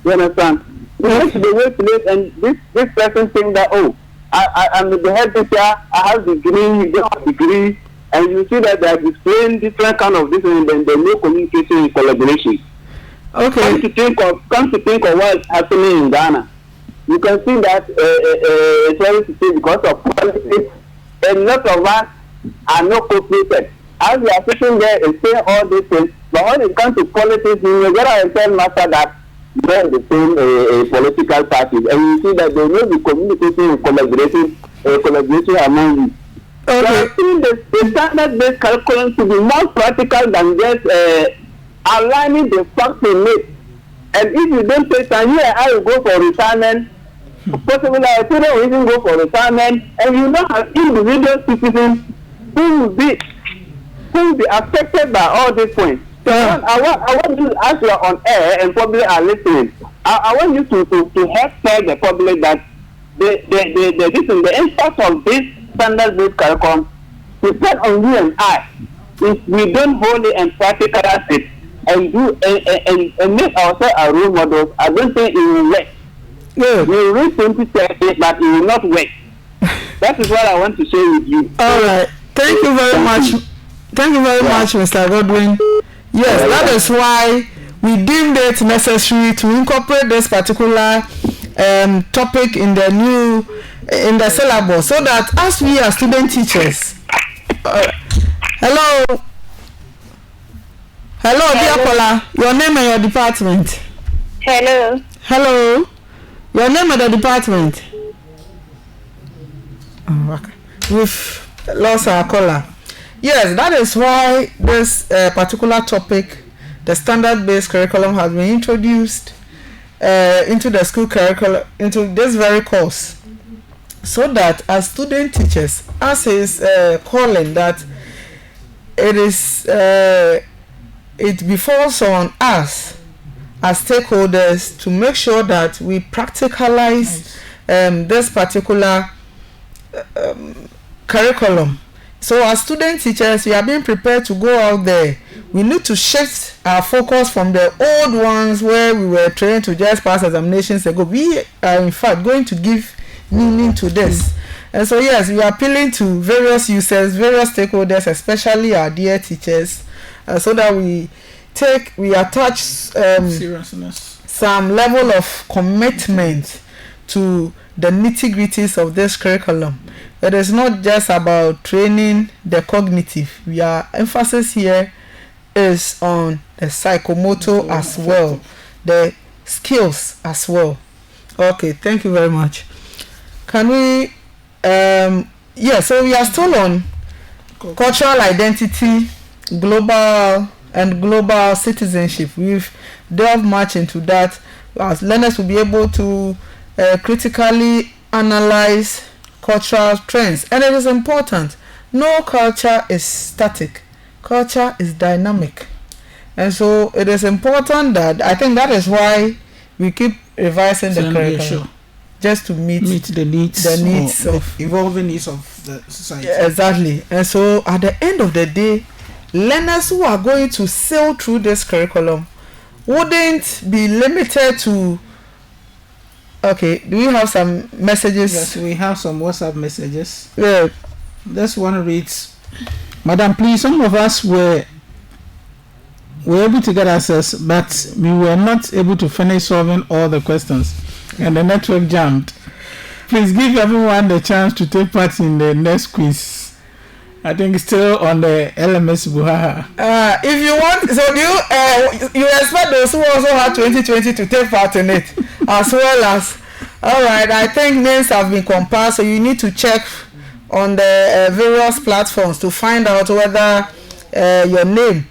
Speaker 6: You understand? We went to the workplace, and this person saying that, oh, I'm the head teacher, I have degree, you don't have degree, and you see that they are displaying different kind of this, and then there's no communication and collaboration.
Speaker 2: Okay.
Speaker 6: Come to think of what's happening in Ghana. You can see that sorry to say, because of politics, a lot of us are not cooperated. As we are sitting there and saying all these things, but when it comes to politics, you gotta tell master that they're the same political parties, and you see that there will be communication and collaboration among you.
Speaker 2: Okay.
Speaker 6: So I think the standard-based curriculum to be more practical than just aligning the facts in it. And if you don't take time, here I will go for retirement. Possibly our children will even go for retirement, and you don't have individual citizens who will be affected by all these points. So I want you, as you are on air and public are listening, I want you to help tell the public that the impact of this standard-based curriculum depends on you and I. If we don't hold it and practicalize it and do and make ourselves a role models, I don't think it will work.
Speaker 2: Good.
Speaker 6: We will read 2030, but it will not work. That is what I want to share with you.
Speaker 2: All right. Thank you very much. Thank you very much, Mr. Godwin. Yes, that is why we deemed it necessary to incorporate this particular topic in the syllabus, so that as we are student teachers, hello, Diakola, your name and your department. Hello, your name and the department. Oh, okay. We've lost our caller. Yes, that is why this particular topic, the standard-based curriculum, has been introduced into the school curriculum, into this very course, so that as student teachers, as is calling that, it befalls on us as stakeholders to make sure that we practicalize this particular curriculum. So as student teachers, we are being prepared to go out there. We need to shift our focus from the old ones where we were trained to just pass examinations ago. We are in fact going to give meaning to this. And so yes, we are appealing to various users, various stakeholders, especially our dear teachers, so that we attach
Speaker 3: seriousness,
Speaker 2: some level of commitment to the nitty-gritties of this curriculum. It is not just about training the cognitive. Our emphasis here is on the psychomotor as well, the skills as well. Okay, thank you very much. Can we so we are still on cultural identity, global citizenship. We've delved much into that. As learners will be able to critically analyze cultural trends, and it is important. No culture is static. Culture is dynamic, and so it is important that I think that is why we keep revising the curriculum, just to meet
Speaker 3: the needs
Speaker 2: of
Speaker 3: evolving needs of the society.
Speaker 2: Exactly. And so at the end of the day, learners who are going to sail through this curriculum wouldn't be limited to. Okay, do we have some messages?
Speaker 3: Yes, we have some WhatsApp messages.
Speaker 2: Yeah.
Speaker 3: This one reads, Madam, please, some of us were able to get access, but we were not able to finish solving all the questions, and the network jammed. Please give everyone the chance to take part in the next quiz. I think it's still on the LMS Buhaha.
Speaker 2: If you want, so do you expect those who also have 2020 to take part in it, as well as, all right, I think names have been compiled, so you need to check on the various platforms to find out whether your name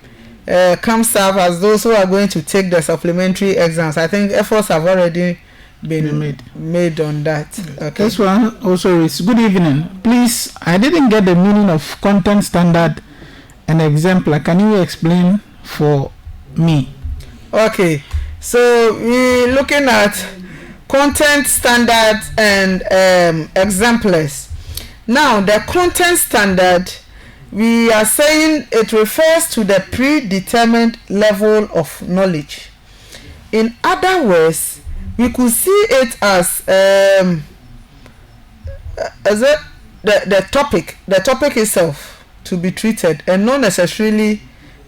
Speaker 2: comes up as those who are going to take the supplementary exams. I think efforts have already been made on that. Okay.
Speaker 3: This one also is good evening. Please, I didn't get the meaning of content standard and exemplar. Can you explain for me?
Speaker 2: Okay, so we're looking at content standards and exemplars. Now, the content standard, we are saying it refers to the predetermined level of knowledge. In other words, we could see it as the topic itself to be treated, and not necessarily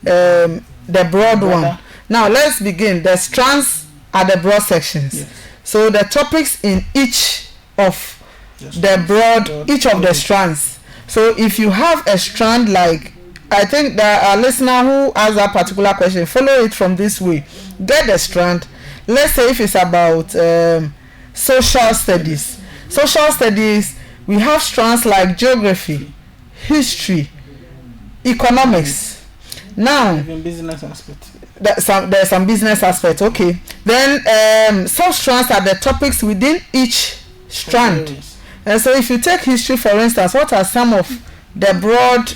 Speaker 2: the broad one. Now let's begin. The strands are the broad sections. Yes. So the topics in each of each of the strands. So if you have a strand, like I think there are listener who asked that particular question, follow it from this way. Get the strand. Let's say if it's about social studies. Social studies, we have strands like geography, history, economics. Now,
Speaker 3: even business aspect.
Speaker 2: There's some business aspect. Okay. Then sub-strands are the topics within each strand. Okay. And so if you take history, for instance, what are some of the broad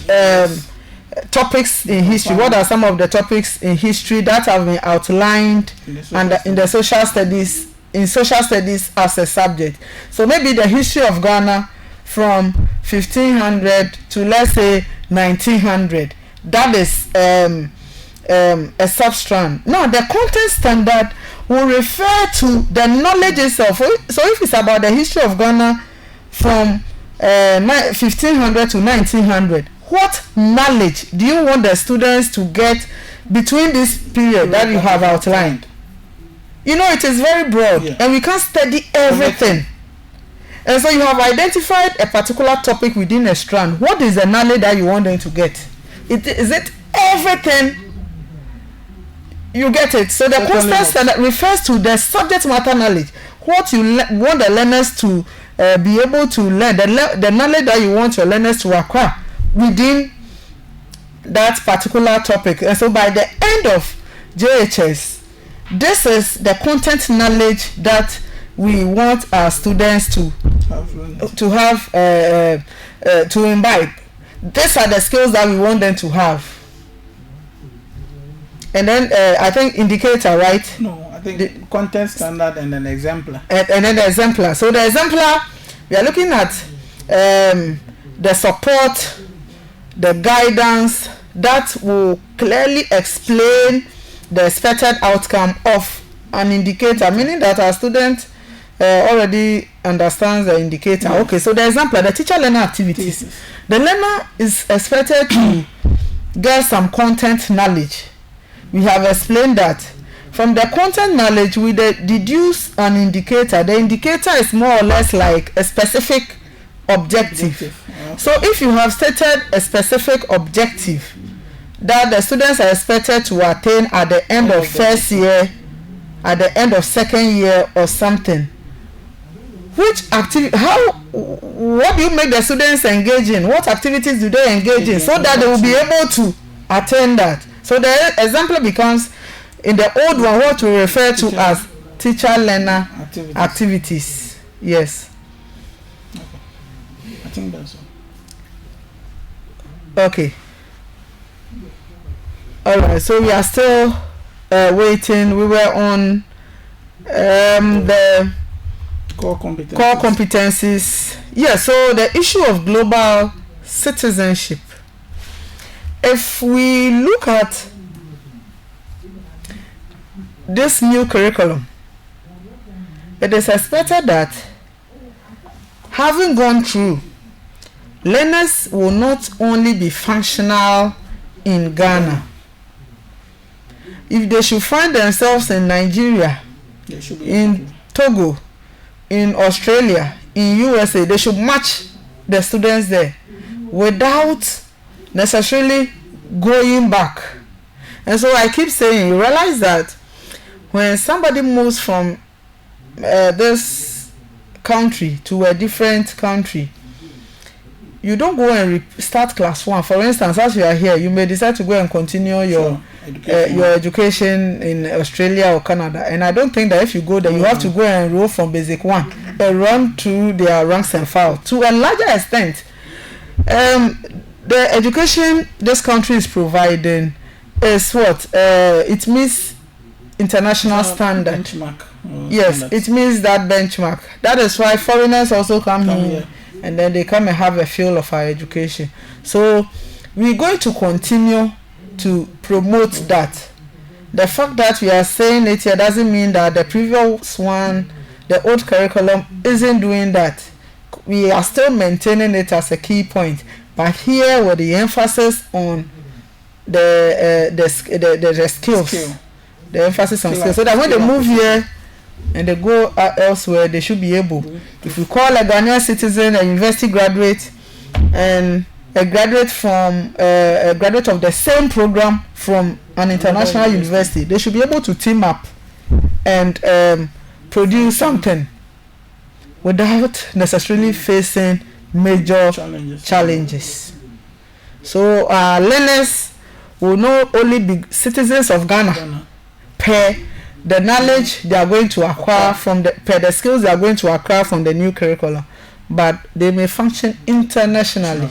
Speaker 2: topics in history? What are some of the topics in history that have been outlined in the social studies, as a subject? So maybe the history of Ghana from 1500 to, let's say, 1900. That is a substrand. Now, the content standard will refer to the knowledge itself. So if it's about the history of Ghana from 1500 to 1900, what knowledge do you want the students to get between this period that you have outlined? You know, it is very broad, and we can't study everything. And so you have identified a particular topic within a strand. What is the knowledge that you want them to get? Is it everything? You get it. So the constant standard refers to the subject matter knowledge. What you want the learners to be able to learn, the knowledge that you want your learners to acquire within that particular topic. And so by the end of JHS, this is the content knowledge that we want our students to imbibe. These are the skills that we want them to have. And then I think indicator, right?
Speaker 3: No, I think the content standard and an exemplar.
Speaker 2: And then the exemplar. So the exemplar, we are looking at the support, the guidance that will clearly explain the expected outcome of an indicator, meaning that our student already understands the indicator. Yeah. Okay, so the exemplar, the teacher-learner activities. Yes. The learner is expected to get some content knowledge. We have explained that from the content knowledge we deduce an indicator. The indicator is more or less like a specific objective. Okay. So if you have stated a specific objective that the students are expected to attain at the end of first year, at the end of second year or something, which activity, what do you make the students engage in? What activities do they engage in so that they will be able to attain that? So the example becomes, in the old one, what we refer to as teacher-learner activities. Yes.
Speaker 3: Okay. I think that's
Speaker 2: all. Okay. All right. So we are still waiting. We were on the
Speaker 3: core competencies.
Speaker 2: Core competencies. Yeah. So the issue of global citizenship. If we look at this new curriculum, it is expected that having gone through, learners will not only be functional in Ghana. If they should find themselves in Nigeria, in Togo, in Australia, in USA, they should match the students there without necessarily going back. And so I keep saying, you realize that when somebody moves from this country to a different country, you don't go and start class 1. For instance, as you are here, you may decide to go and continue your education in Australia or Canada. And I don't think that if you go there, you have to go and enroll from basic 1 and run through their ranks and file. To a larger extent, the education this country is providing is what? It meets international standard.
Speaker 3: Benchmark.
Speaker 2: Yes, it means that benchmark. That is why foreigners also come here. And then they come and have a feel of our education. So we're going to continue to promote that. The fact that we are saying it here doesn't mean that the previous one, the old curriculum, isn't doing that. We are still maintaining it as a key point. But here with the emphasis on the skills. The emphasis on skills. So that when they move here and they go elsewhere, they should be able. If you call a Ghanaian citizen, a university graduate, and a graduate from a graduate of the same program from an international university, they should be able to team up and produce something without necessarily facing major challenges. So our learners will not only be citizens of Ghana per the knowledge they are going to acquire from the skills they are going to acquire from the new curriculum, but they may function internationally.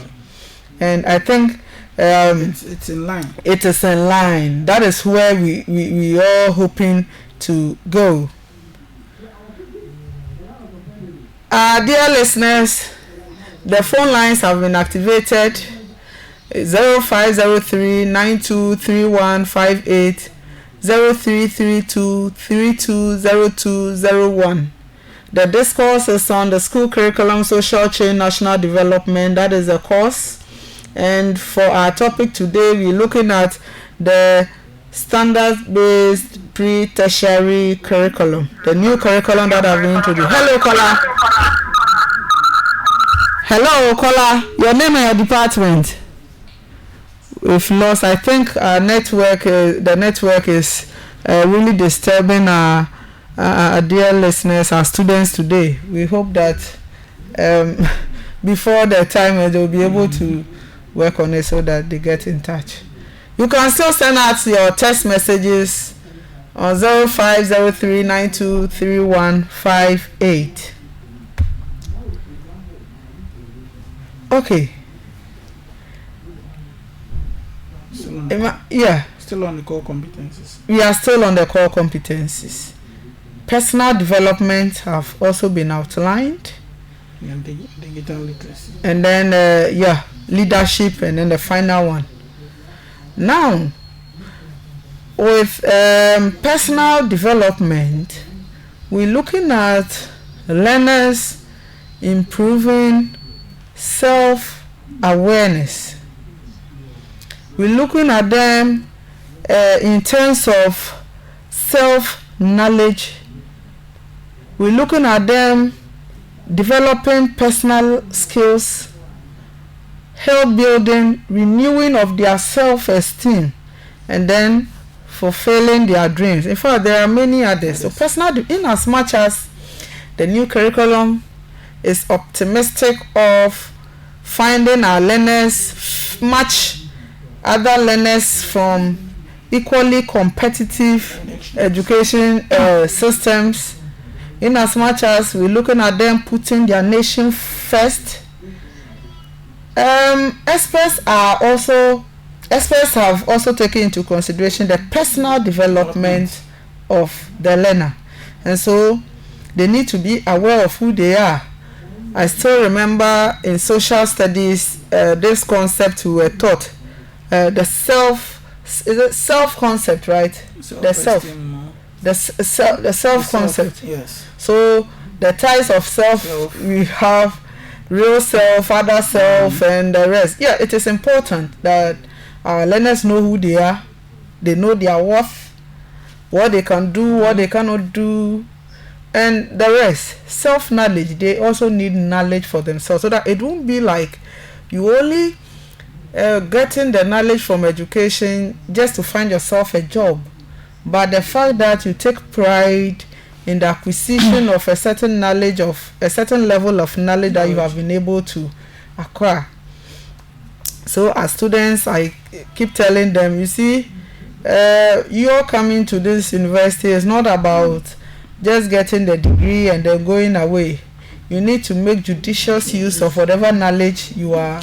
Speaker 2: And I think
Speaker 3: it's in line.
Speaker 2: It is in line. That is where we are hoping to go. Dear listeners, the phone lines have been activated. 0503-923158, 0332-320201. The discourse is on the school curriculum, social change, national development. That is a course. And for our topic today, we're looking at the standard-based pre-tertiary curriculum, the new curriculum that I've been introduced. Hello, caller. Hello, caller. Your name and your department. We've lost. I think our network, the network is really disturbing our dear listeners, our students today. We hope that before the time they'll be able to work on it so that they get in touch. You can still send out your text messages on 0503-923158. Okay.
Speaker 3: Still on the core competencies.
Speaker 2: We are still on the core competencies. Personal development have also been outlined.
Speaker 3: And digital literacy.
Speaker 2: And then leadership, and then the final one. Now, with personal development, we're looking at learners improving self-awareness. We're looking at them in terms of self-knowledge. We're looking at them developing personal skills, health building, renewing of their self-esteem, and then fulfilling their dreams. In fact, there are many others. So personal, in as much as the new curriculum is optimistic of finding our learners match other learners from equally competitive education systems, in as much as we're looking at them putting their nation first. Experts have also taken into consideration the personal development of the learner, and so they need to be aware of who they are. I still remember in social studies this concept we were taught, the self concept, right? The self concept.
Speaker 3: Yes.
Speaker 2: So the types of self we have: real self, other self, and the rest. Yeah, it is important that our learners know who they are. They know their worth, what they can do, what they cannot do, and the rest. Self-knowledge. They also need knowledge for themselves, so that it won't be like you only getting the knowledge from education just to find yourself a job, but the fact that you take pride in the acquisition of a certain knowledge, of a certain level of knowledge that you have been able to acquire. So as students, I keep telling them, you see, you're coming to this university is not about just getting the degree and then going away. You need to make judicious use of whatever knowledge you are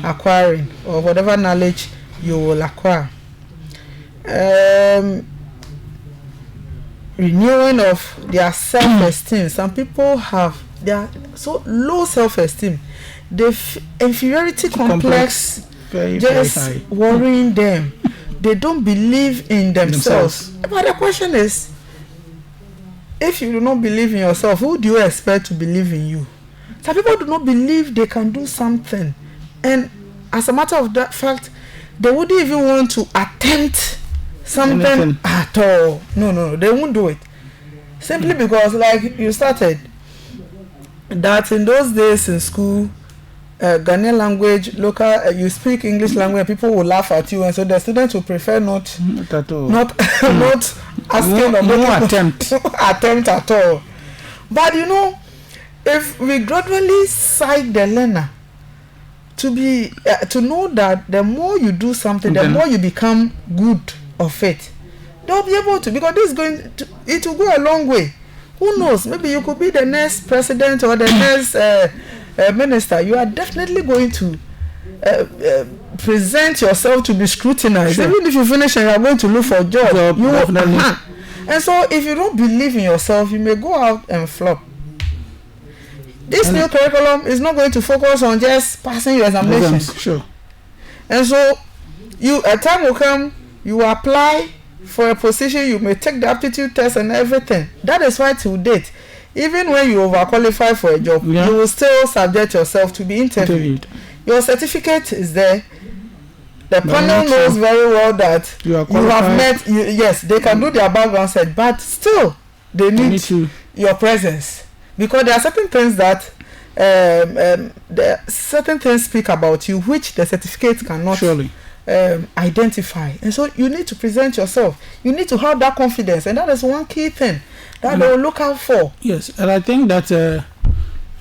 Speaker 2: acquiring or whatever knowledge you will acquire. Renewing of their self-esteem. Some people have their so low self-esteem. The inferiority complex
Speaker 3: very,
Speaker 2: just
Speaker 3: very
Speaker 2: worrying them. They don't believe in themselves. But the question is, if you do not believe in yourself, who do you expect to believe in you? Some people do not believe they can do something, and as a matter of that fact, they wouldn't even want to attempt something at all. No, they won't do it. Simply because, like you started, that in those days in school, Ghanaian language, local, you speak English language, people will laugh at you, and so the students will prefer not not asking or
Speaker 3: no attempt
Speaker 2: at all. But you know, if we gradually psych the learner to be to know that the more you do something, the more you become good of it, they'll be able to, because this is going to, it will go a long way. Who knows? Maybe you could be the next president or the next minister. You are definitely going to present yourself to be scrutinized. Sure. Even if you finish and you are going to look for a job, you definitely. And so if you don't believe in yourself, you may go out and flop. This new curriculum is not going to focus on just passing your examinations.
Speaker 3: Sure.
Speaker 2: And so a time will come, you apply for a position, you may take the aptitude test and everything. That is why to date, even when you overqualify for a job, you will still subject yourself to be interviewed. Your certificate is there. The panel knows very well that you have met. Yes, they can do their background search, but still they need your presence, because there are certain things that certain things speak about you which the certificate cannot identify. And so you need to present yourself. You need to have that confidence, and that is one key thing that they will look out for.
Speaker 3: Yes, and I think that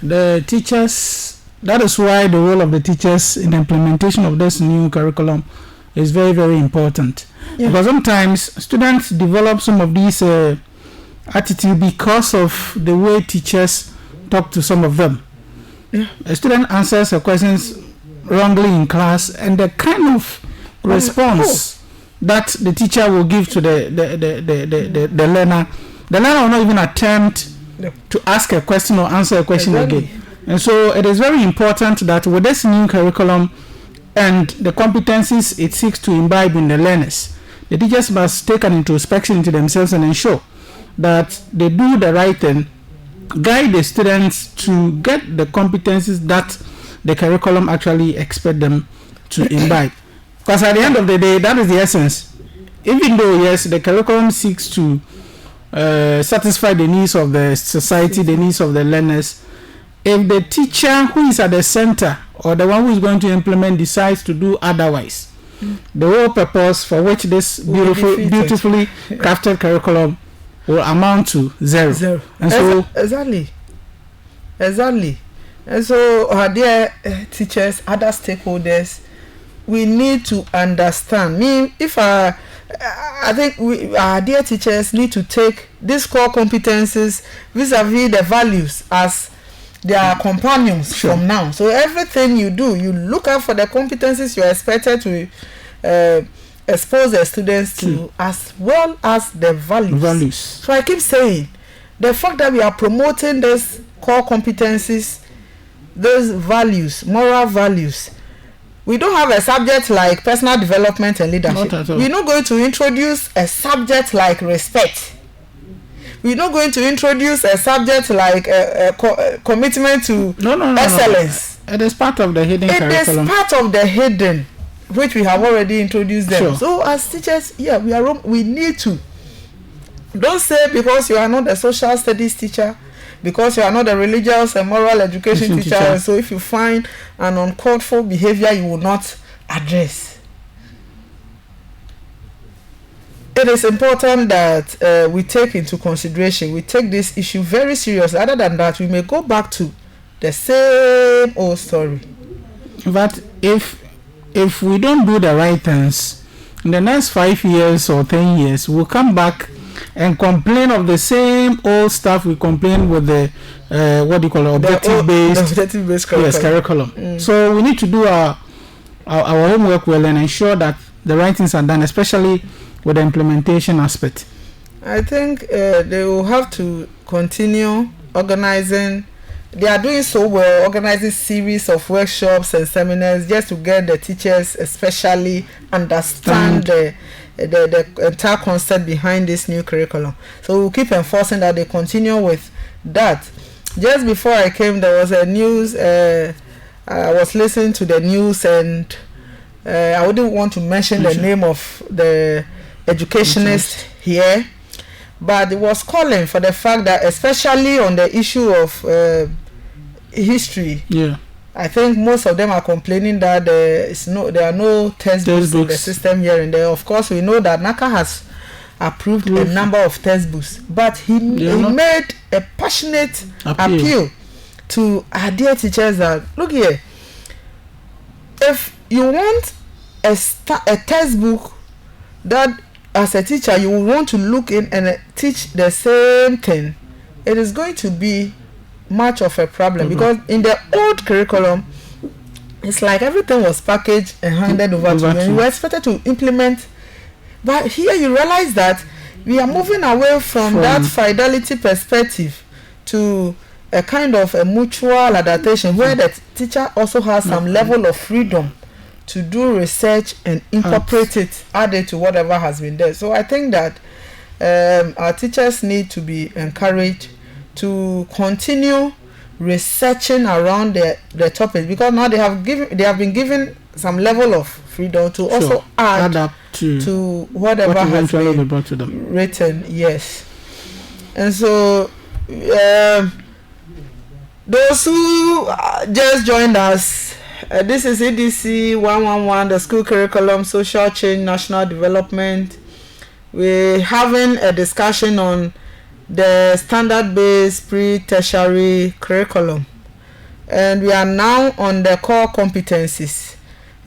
Speaker 3: the teachers, that is why the role of the teachers in the implementation of this new curriculum is very, very important. Because sometimes students develop some of these attitude because of the way teachers talk to some of them. A student answers a questions wrongly in class, and the kind of response that the teacher will give to the learner will not even attempt to ask a question or answer a question again. And so it is very important that with this new curriculum and the competencies it seeks to imbibe in the learners, the teachers must take an introspection into themselves and ensure that they do the right thing, guide the students to get the competencies that the curriculum actually expect them to imbibe. Because at the end of the day, that is the essence. Even though, yes, the curriculum seeks to satisfy the needs of the society, the needs of the learners, if the teacher who is at the center or the one who is going to implement decides to do otherwise, the whole purpose for which this beautifully crafted curriculum will amount to zero. And so
Speaker 2: exactly. And so our dear teachers, other stakeholders, we need to understand. I think our dear teachers need to take these core competencies vis-a-vis the values as their companions from now. So everything you do, you look out for the competencies you are expected to expose the students to, as well as the values. So I keep saying, the fact that we are promoting these core competencies, those values, moral values, we don't have a subject like personal development and leadership. We're not going to introduce a subject like respect. We're not going to introduce a subject like commitment to excellence.
Speaker 3: It is part of the hidden curriculum.
Speaker 2: It is part of the hidden, which we have already introduced them. So as teachers, we need to. Don't say because you are not a social studies teacher, because you are not a religious and moral education teacher, so if you find an uncalled for behavior, you will not address. It is important that we take into consideration, we take this issue very seriously. Other than that, we may go back to the same old story.
Speaker 3: But if if we don't do the right things, in the next 5 years or 10 years, we'll come back and complain of the same old stuff we complain with the objective-based curriculum. So we need to do our homework well and ensure that the right things are done, especially with the implementation aspect.
Speaker 2: I think they will have to continue organizing. They are doing so well, organizing series of workshops and seminars just to get the teachers especially understand the entire concept behind this new curriculum. So we'll keep enforcing that they continue with that. Just before I came, there was a news, I was listening to the news, and I wouldn't want to mention the name of the educationist here, but it was calling for the fact that, especially on the issue of history, I think most of them are complaining that there are no textbooks in the system here and there. Of course, we know that NACA has approved a number of textbooks, but he made a passionate appeal to our dear teachers that, look here, if you want a textbook that as a teacher you will want to look in and teach the same thing, it is going to be much of a problem, because in the old curriculum it's like everything was packaged and handed over to you and you were expected to implement. But here you realize that we are moving away from that fidelity perspective to a kind of a mutual adaptation where the teacher also has some level of freedom to do research and incorporate it, add it to whatever has been there. So I think that our teachers need to be encouraged to continue researching around the topic, because now they have been given some level of freedom to also add up to whatever has been brought to them. Written. Yes. And so those who just joined us, this is EDC 111, the school curriculum, social change, national development. We're having a discussion on the standard-based pre-tertiary curriculum, and we are now on the core competencies.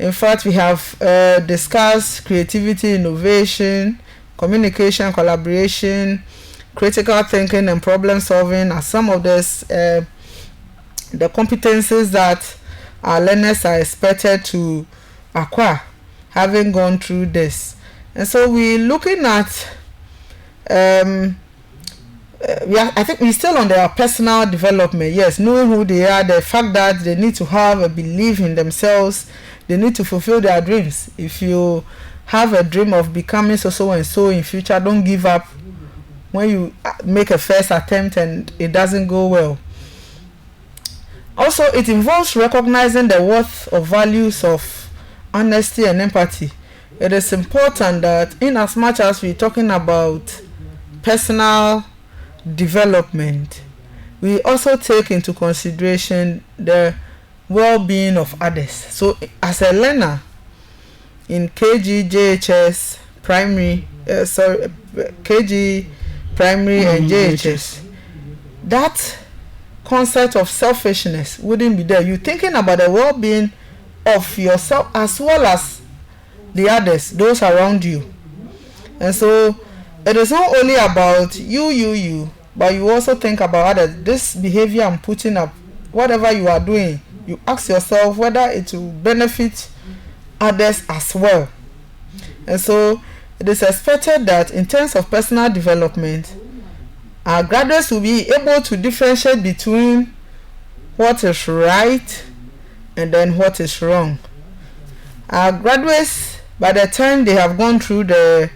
Speaker 2: In fact, we have discussed creativity, innovation, communication, collaboration, critical thinking, and problem solving as some of this the competencies that our learners are expected to acquire, having gone through this. And so we're looking at I think we're still on their personal development. Yes, knowing who they are, the fact that they need to have a belief in themselves, they need to fulfill their dreams. If you have a dream of becoming so and so in future, don't give up when you make a first attempt and it doesn't go well. Also, it involves recognizing the worth of values of honesty and empathy. It is important that in as much as we're talking about personal development, we also take into consideration the well-being of others. So as a learner in KG, JHS, primary, KG, primary and JHS, that concept of selfishness wouldn't be there. You're thinking about the well-being of yourself as well as the others, those around you. And so it is not only about you, but you also think about others. This behavior I'm putting up, whatever you are doing, you ask yourself whether it will benefit others as well. And so it is expected that in terms of personal development, our graduates will be able to differentiate between what is right and then what is wrong. Our graduates, by the time they have gone through the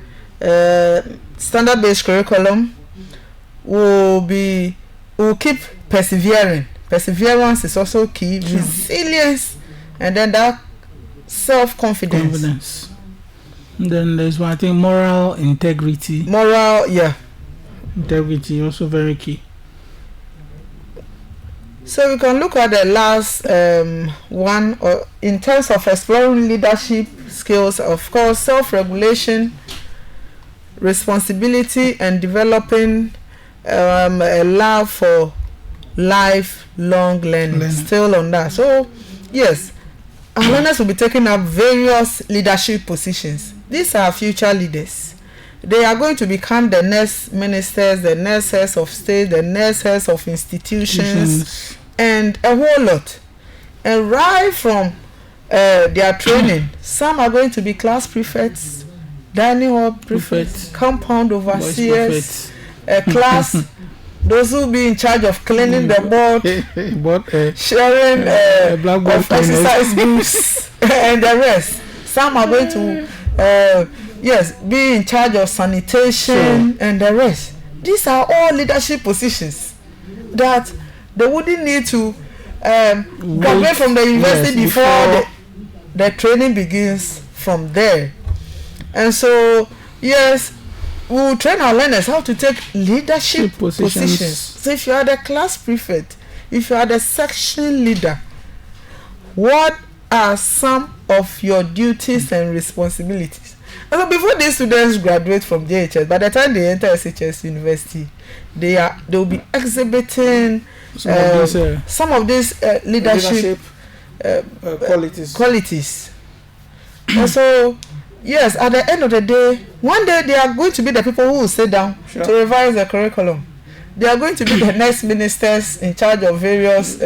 Speaker 2: standard-based curriculum, will keep persevering. Perseverance is also key. Resilience, and then that self-confidence.
Speaker 3: Then there's one thing, moral integrity. Integrity also very key.
Speaker 2: So we can look at the last one, or in terms of exploring leadership skills. Of course, self-regulation, responsibility, and developing a love for lifelong learning. Still on that. So yes, our learners will be taking up various leadership positions. These are future leaders. They are going to become the next ministers, the next heads of state, the next heads of institutions, and a whole lot. And right from their training, some are going to be class prefects, dining hall prefects, compound overseers, class, those who be in charge of cleaning the board, sharing of exercise books, and the rest. Some are going to be in charge of sanitation and the rest. These are all leadership positions that they wouldn't need to graduate from the university before the training begins from there. And so, yes, we'll train our learners how to take leadership positions. So if you are the class prefect, if you are the section leader, what are some of your duties and responsibilities? And so before these students graduate from JHS, by the time they enter SHS University, they will be exhibiting some of these leadership qualities. And so, yes, at the end of the day, one day they are going to be the people who will sit down to revise the curriculum. They are going to be the next ministers in charge of various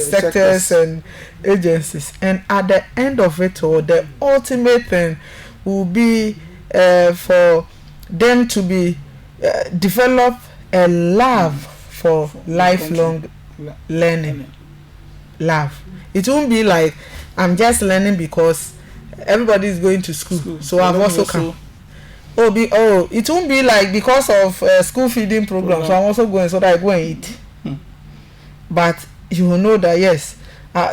Speaker 2: sectors and agencies. And at the end of it all, the ultimate thing will be for them to be develop a love for lifelong learning. Love. It won't be like I'm just learning because everybody is going to school. So I've also come. It won't be like because of school feeding program. So I'm also going so that I go and eat. But you will know that yes,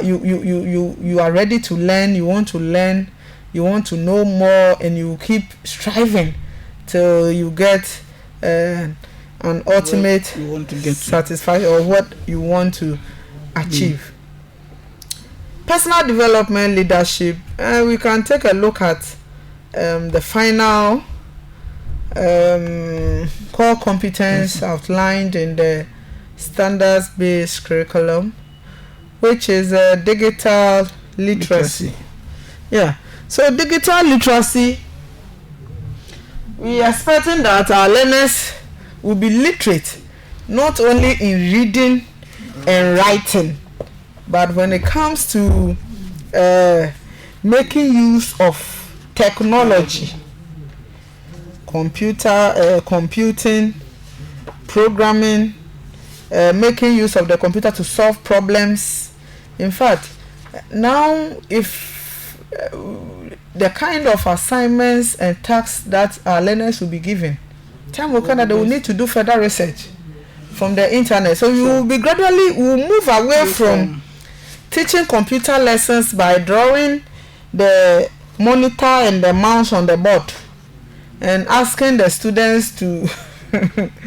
Speaker 2: you are ready to learn. You want to learn. You want to know more, and you keep striving till you get an ultimate satisfaction or what you want to achieve. Personal development, leadership. We can take a look at the final core competence outlined in the standards-based curriculum, which is digital literacy. Yeah. So digital literacy, we are expecting that our learners will be literate not only in reading and writing, but when it comes to making use of technology, computing, programming, making use of the computer to solve problems. In fact, now if the kind of assignments and tasks that our learners will be given, time will come that they will need to do further research from the internet. So we will be we'll move away from teaching computer lessons by drawing the monitor and the mouse on the board and asking the students to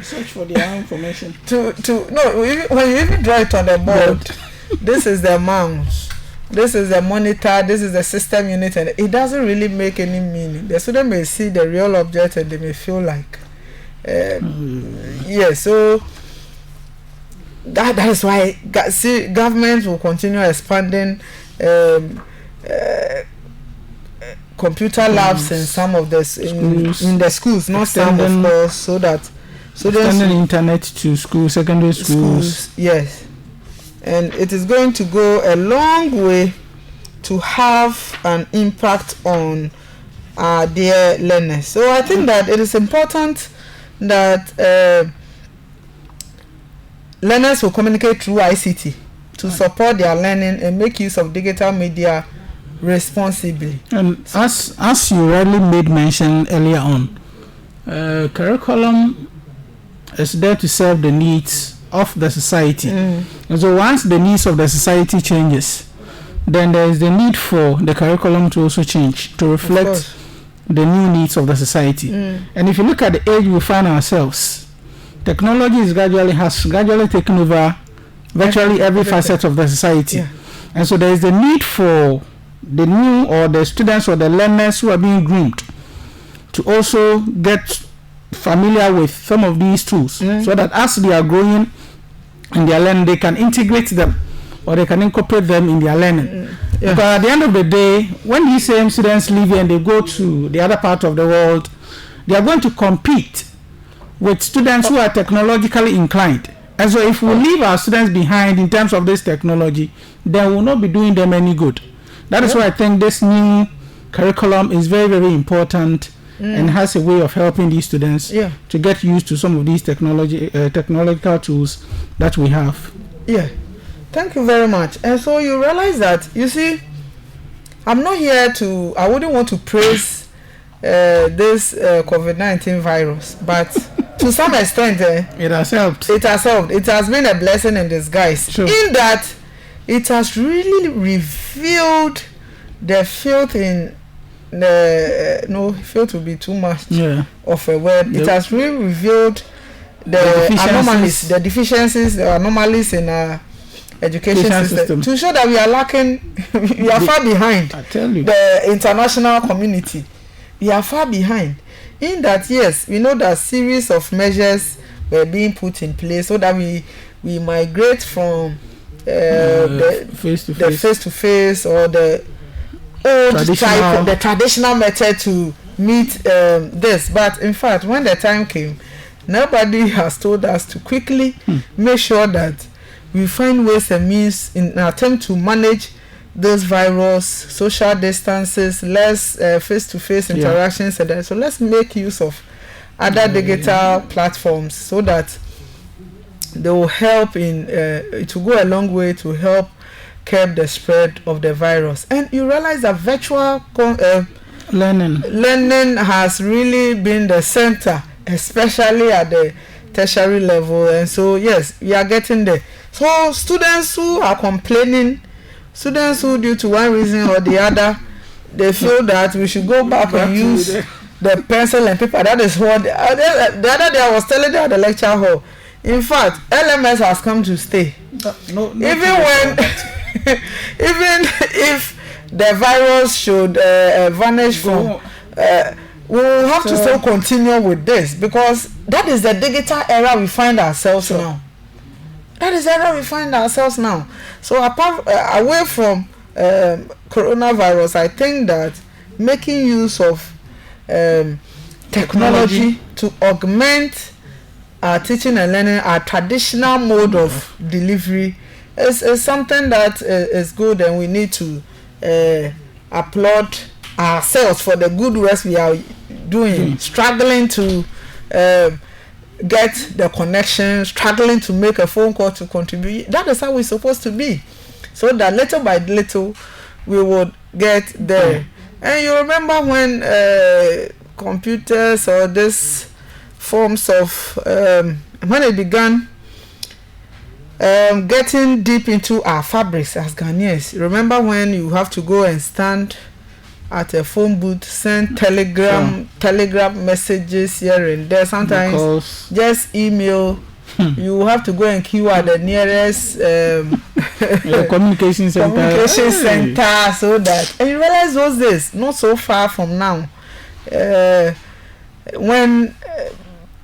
Speaker 3: search for their information.
Speaker 2: When you even draw it on the board, this is the mouse, this is the monitor, this is the system unit, and it doesn't really make any meaning. The student may see the real object and they may feel like so that is why government will continue expanding computer labs in some of the in the schools, not some of course, so that
Speaker 3: extending internet to school, secondary schools.
Speaker 2: Yes. And it is going to go a long way to have an impact on our dear learners. So I think that it is important that learners will communicate through ICT to support their learning and make use of digital media responsibly.
Speaker 3: And as you already made mention earlier on, curriculum is there to serve the needs of the society. And so once the needs of the society changes, then there is the need for the curriculum to also change to reflect the new needs of the society. And if you look at the age we find ourselves, technology has gradually taken over virtually every facet of the society. And so there is the need for the new or the students or the learners who are being groomed to also get familiar with some of these tools, so that as they are growing in their learning, they can integrate them or they can incorporate them in their learning. Because at the end of the day, when these same students leave here and they go to the other part of the world, they are going to compete with students who are technologically inclined. And so if we leave our students behind in terms of this technology, then we will not be doing them any good. That is why I think this new curriculum is very, very important and has a way of helping these students to get used to some of these technological tools that we have.
Speaker 2: Yeah. Thank you very much. And so you realize that, you see, I'm not here to, I wouldn't want to praise this COVID-19 virus, but to some extent,
Speaker 3: it has helped.
Speaker 2: It has helped. It has been a blessing in disguise.
Speaker 3: Sure.
Speaker 2: In that, it has really revealed the filth in the, no, filth will be too much of a word. It has really revealed the anomalies, the deficiencies, the anomalies in our education system to show that we are lacking, we are far behind the international community. We are far behind. In that, yes, we know that series of measures were being put in place so that we migrate from the face-to-face or the old type of the traditional method to meet this. But in fact, when the time came, nobody has told us to quickly make sure that we find ways and means in an attempt to manage this virus, social distances, less face-to-face interactions, and so let's make use of other digital platforms so that they will help in it will go a long way to help curb the spread of the virus. And you realize that virtual learning has really been the center, especially at the tertiary level. And so yes, we are getting there. So students who are complaining, students who due to one reason or the other, they feel that we should go back and use the pencil and paper. That is what the other day I was telling them at the lecture hall. In fact, LMS has come to stay. Even if the virus should vanish from, we will have to still continue with this, because that is the digital era we find ourselves now. That is the era we find ourselves now. So apart away from coronavirus, I think that making use of technology to augment our teaching and learning, our traditional mode of delivery, is something that is good, and we need to applaud ourselves for the good work we are doing, struggling to get the connection, struggling to make a phone call to contribute. That is how we're supposed to be, so that little by little we would get there. And you remember when computers or this forms of when it began getting deep into our fabrics as Ghanaians. Remember when you have to go and stand at a phone booth, send telegram messages here and there, sometimes just email. You have to go and queue at the nearest communication center so that, and you realize those days not so far from now, when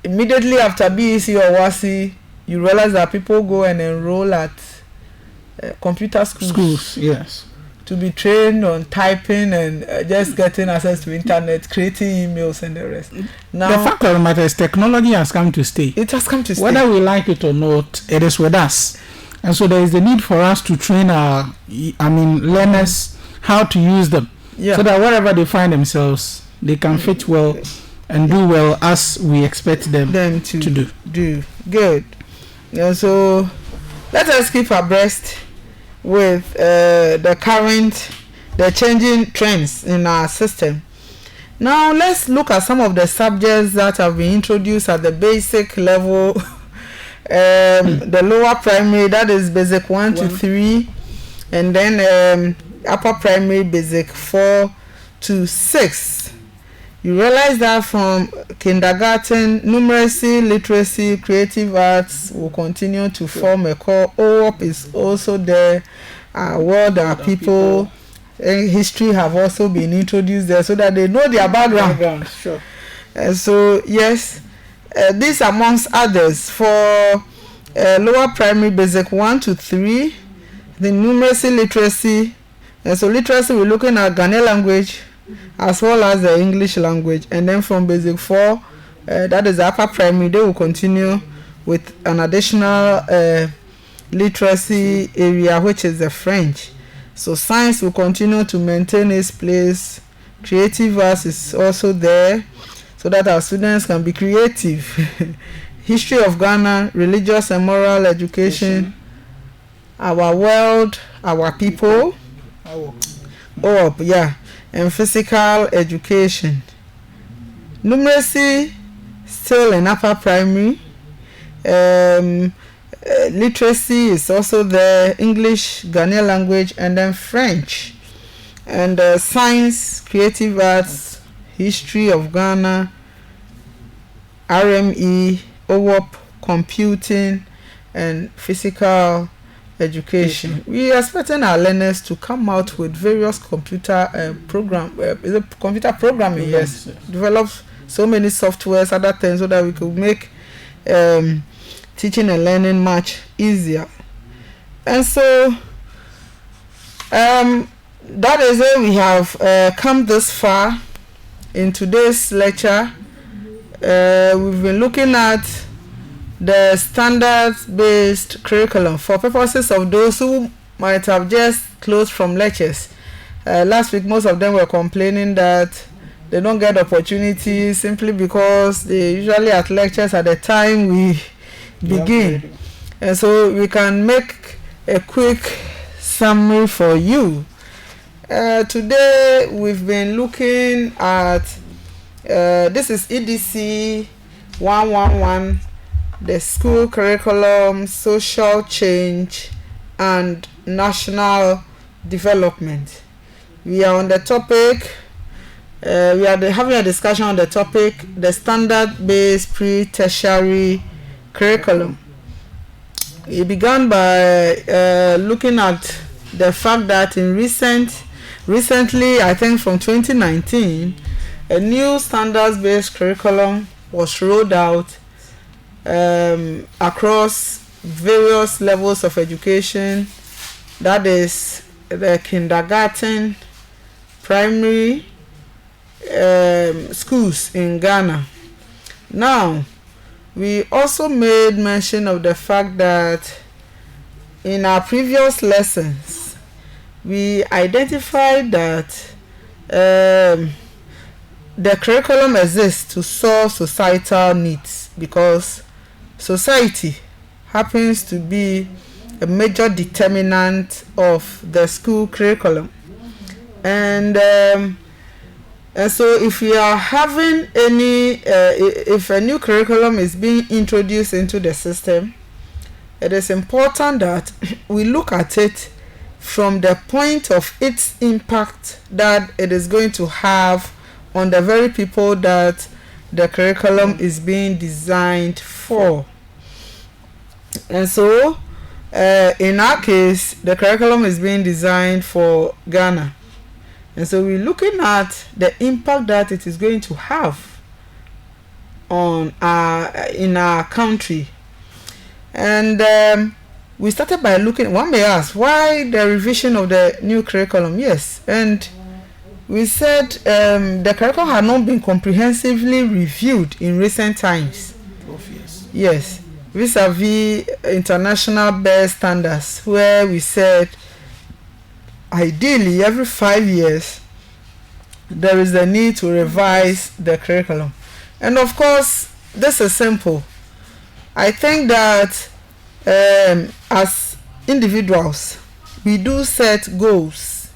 Speaker 2: immediately after BEC or WASI, you realize that people go and enroll at computer schools.
Speaker 3: Yes,
Speaker 2: to be trained on typing and just getting access to internet, creating emails and the rest. Now,
Speaker 3: the fact of the matter is technology has come to stay.
Speaker 2: It has come to stay.
Speaker 3: Whether we like it or not, it is with us. And so there is the need for us to train our, learners how to use them. So that wherever they find themselves, they can fit well and do well as we expect them to do.
Speaker 2: Good. Yeah, so let us keep abreast with the changing trends in our system. Now let's look at some of the subjects that have been introduced at the basic level, the lower primary, that is basic 1 to 3, and then upper primary basic 4 to 6. You realize that from kindergarten, numeracy, literacy, creative arts will continue to form a core. OOP is also there. Our world, our people, and history have also been introduced there so that they know their background.
Speaker 3: Sure.
Speaker 2: So yes, this amongst others for lower primary basic 1 to 3, the numeracy, literacy, And so literacy, we're looking at Ghanaian language as well as the English language. And then from basic 4, that is upper primary, they will continue with an additional literacy area, which is the French. So science will continue to maintain its place. Creative arts is also there, so that our students can be creative. History of Ghana, religious and moral education, our world, our people, and physical education. Numeracy still in upper primary. Literacy is also there, English, Ghanaian language, and then French. And science, creative arts, history of Ghana, RME, OWOP, computing, and physical education. We are expecting our learners to come out with various computer computer programming, yes. Develop so many softwares, other things, so that we could make teaching and learning much easier. And so that is where we have come this far in today's lecture. We've been looking at the standards-based curriculum for purposes of those who might have just closed from lectures. Last week, most of them were complaining that they don't get opportunities simply because they usually at lectures at the time we begin. And so we can make a quick summary for you. Today we've been looking at this is EDC 111, the school curriculum, social change, and national development. We are on the topic, we are having a discussion on the topic, the standard-based pre-tertiary curriculum. We began by looking at the fact that recently, I think from 2019, a new standards-based curriculum was rolled out across various levels of education. That is the kindergarten, primary schools in Ghana. Now, we also made mention of the fact that in our previous lessons, we identified that the curriculum exists to solve societal needs, because society happens to be a major determinant of the school curriculum. And so if we are having if a new curriculum is being introduced into the system, it is important that we look at it from the point of its impact that it is going to have on the very people that the curriculum is being designed for. And so in our case, the curriculum is being designed for Ghana. And so we're looking at the impact that it is going to have on in our country. And we started by looking, one may ask, why the revision of the new curriculum? Yes, and we said the curriculum had not been comprehensively reviewed in recent times. Yes, vis-a-vis international best standards, where we said ideally every 5 years there is a need to revise the curriculum. And of course, this is simple. I think that as individuals, we do set goals,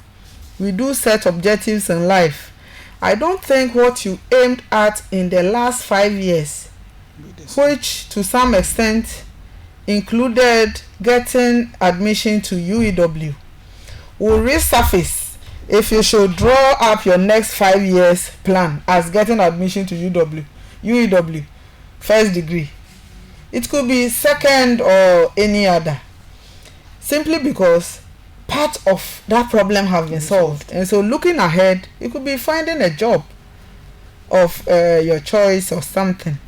Speaker 2: we do set objectives in life. I don't think what you aimed at in the last 5 years, which to some extent included getting admission to UEW, will resurface if you should draw up your next 5 years plan as getting admission to UEW, first degree. It could be second or any other, simply because part of that problem have been solved. And so looking ahead, it could be finding a job of your choice or something.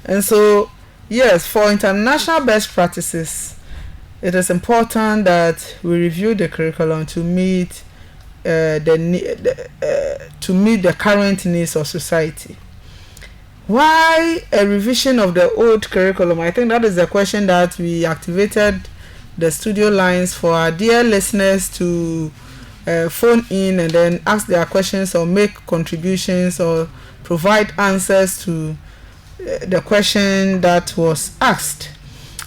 Speaker 2: And so yes, for international best practices, it is important that we review the curriculum to meet to meet the current needs of society. Why a revision of the old curriculum? I think that is the question that we activated the studio lines for our dear listeners to phone in and then ask their questions or make contributions or provide answers to the question that was asked.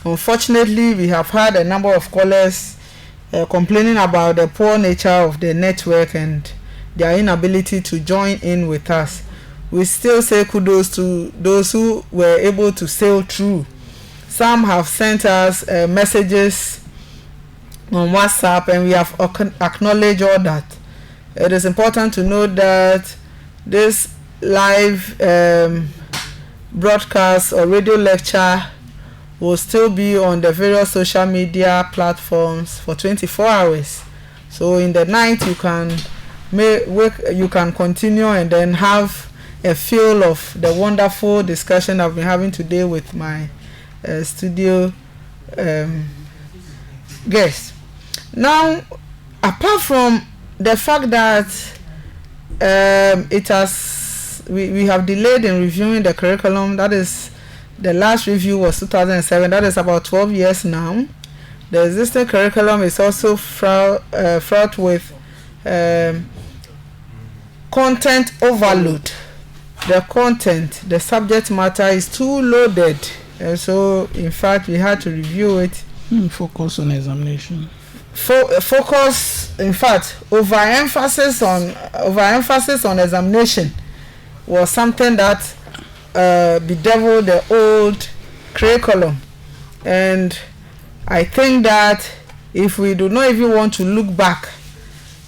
Speaker 2: Unfortunately, we have had a number of callers complaining about the poor nature of the network and their inability to join in with us. We still say kudos to those who were able to sail through. Some have sent us messages on WhatsApp, and we have acknowledged all that. It is important to note that this live broadcast or radio lecture will still be on the various social media platforms for 24 hours. So in the night you can continue and then have a feel of the wonderful discussion I've been having today with my studio guest. Now, apart from the fact that we have delayed in reviewing the curriculum, that is, the last review was 2007, that is about 12 years now. The existing curriculum is also fraught with content overload. The subject matter is too loaded, and so in fact we had to review it.
Speaker 3: Focus on examination.
Speaker 2: Focus, in fact, overemphasis on examination was something that bedeviled the old curriculum, and I think that if we do not even want to look back,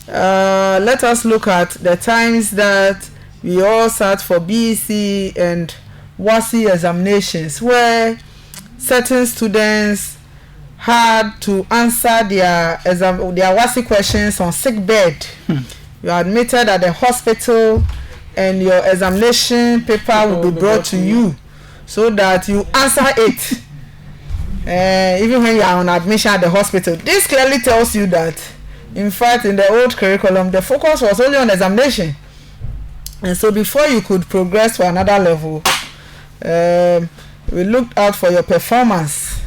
Speaker 2: let us look at the times that we all sat for BEC and WASI examinations, where certain students had to answer their WASI questions on sick bed. You are admitted at the hospital, and your examination paper will be brought to you so that you answer it, even when you are on admission at the hospital. This clearly tells you that, in fact, in the old curriculum, the focus was only on examination. And so before you could progress to another level, we looked out for your performance.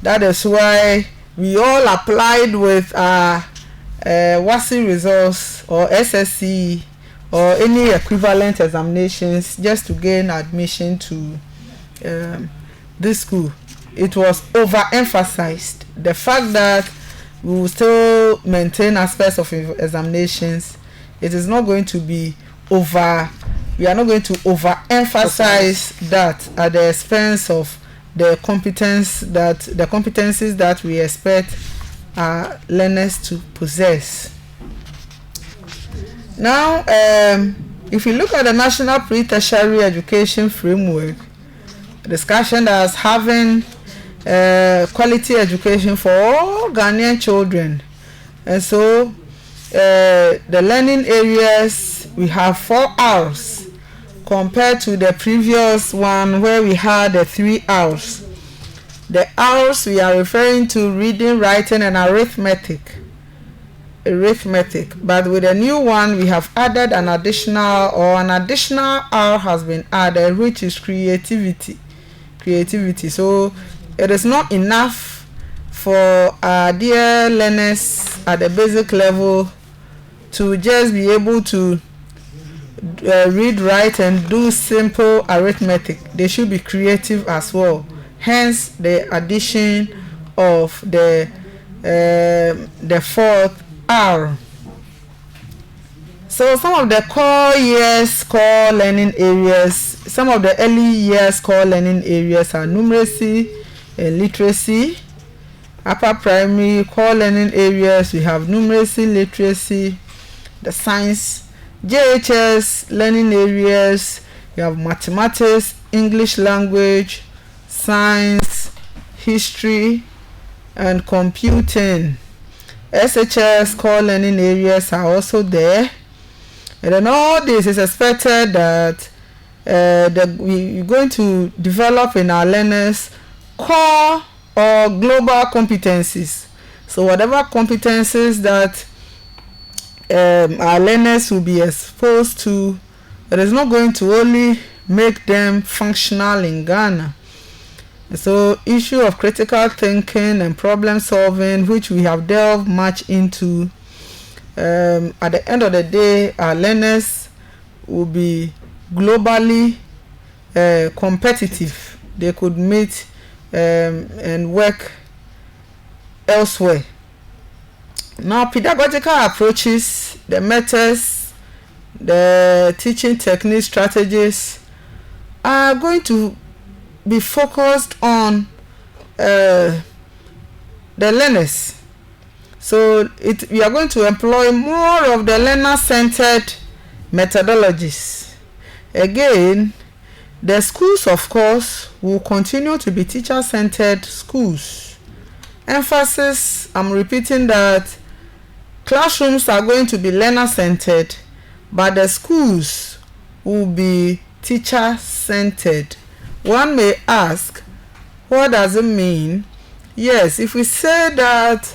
Speaker 2: That is why we all applied with our WASI results or SSC or any equivalent examinations just to gain admission to this school. It was overemphasized. The fact that we will still maintain aspects of examinations, it is not going to be we are not going to overemphasize that at the expense of the competencies that we expect our learners to possess. Now, if you look at the National Pre-Tertiary Education Framework, a discussion that's having quality education for all Ghanaian children, and so the learning areas, we have 4 hours compared to the previous one where we had 3 hours. The hours we are referring to reading, writing, and arithmetic. But with the new one, we have added an additional hour has been added, which is creativity. So it is not enough for our dear learners at the basic level to just be able to read, write, and do simple arithmetic. They should be creative as well. Hence the addition of the 4th hour. So some of the core learning areas, some of the early years core learning areas are numeracy and literacy. Upper primary core learning areas, we have numeracy, literacy, the science. JHS learning areas, you have mathematics, English language, science, history, and computing. SHS core learning areas are also there. And then all this is expected that we're going to develop in our learners core or global competencies. So whatever competencies that our learners will be exposed to, it is not going to only make them functional in Ghana. So issue of critical thinking and problem solving, which we have delved much into, at the end of the day, our learners will be globally competitive. They could meet and work elsewhere. Now, pedagogical approaches, the methods, the teaching techniques, strategies are going to be focused on the learners. So we are going to employ more of the learner-centered methodologies. Again, the schools, of course, will continue to be teacher-centered schools. Emphasis, I'm repeating that classrooms are going to be learner-centered, but the schools will be teacher-centered. One may ask, what does it mean? Yes, if we say that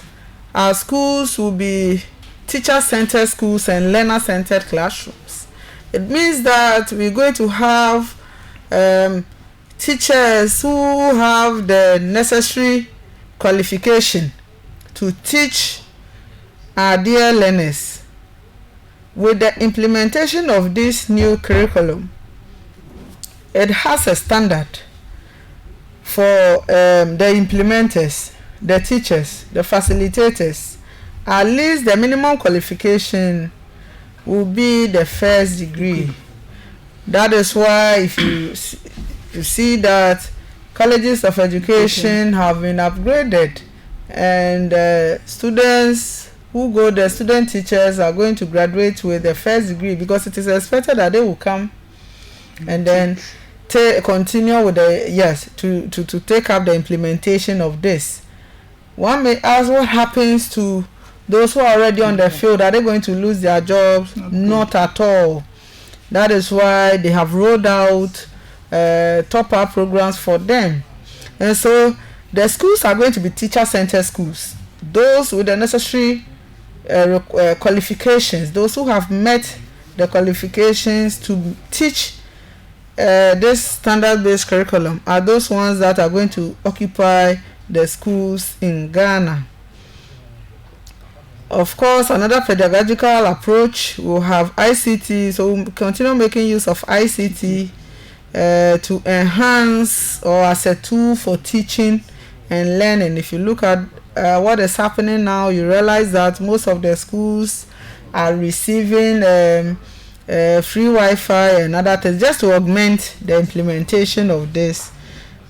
Speaker 2: our schools will be teacher-centered schools and learner-centered classrooms, it means that we're going to have teachers who have the necessary qualification to teach our dear learners. With the implementation of this new curriculum, it has a standard for the implementers, the teachers, the facilitators. At least the minimum qualification will be the first degree. That is why if you see that colleges of education have been upgraded, and students who go, the student teachers are going to graduate with the first degree, because it is expected that they will come and then continue with to take up the implementation of this. One may ask, what happens to those who are already on the field? Are they going to lose their jobs? Not at all. That is why they have rolled out top-up programs for them. And so the schools are going to be teacher-centered schools. Those with the necessary qualifications, those who have met the qualifications to teach this standard-based curriculum, are those ones that are going to occupy the schools in Ghana. Of course, another pedagogical approach will have ICT, so we'll continue making use of ICT to enhance or as a tool for teaching and learning. If you look at what is happening now, you realize that most of the schools are receiving free Wi-Fi and other things just to augment the implementation of this.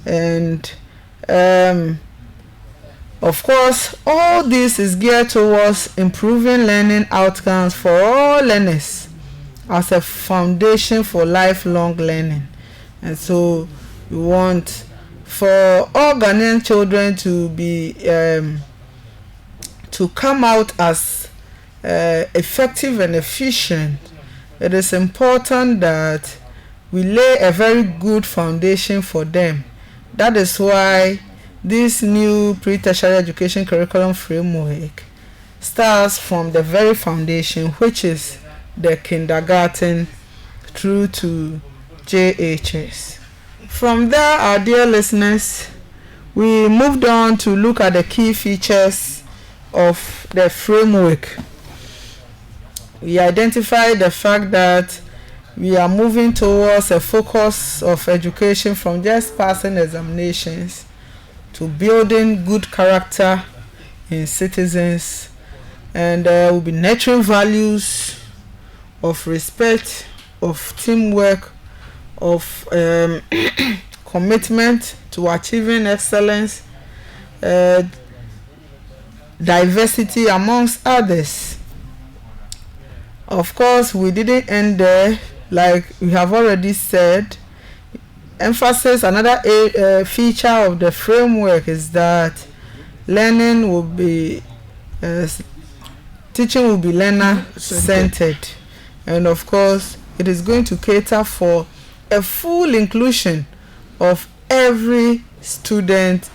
Speaker 2: And of course, all this is geared towards improving learning outcomes for all learners as a foundation for lifelong learning. And so we want for all Ghanaian children to be to come out as effective and efficient. It is important that we lay a very good foundation for them. That is why this new pre-tertiary education curriculum framework starts from the very foundation, which is the kindergarten through to JHS. From there, our dear listeners, we moved on to look at the key features of the framework. We identified the fact that we are moving towards a focus of education from just passing examinations to building good character in citizens, and will be nurturing values of respect, of teamwork, of commitment to achieving excellence, diversity, amongst others. Of course, we didn't end there. Like we have already said, emphasis, another feature of the framework is that learning will be, teaching will be learner-centered. And of course, it is going to cater for a full inclusion of every student,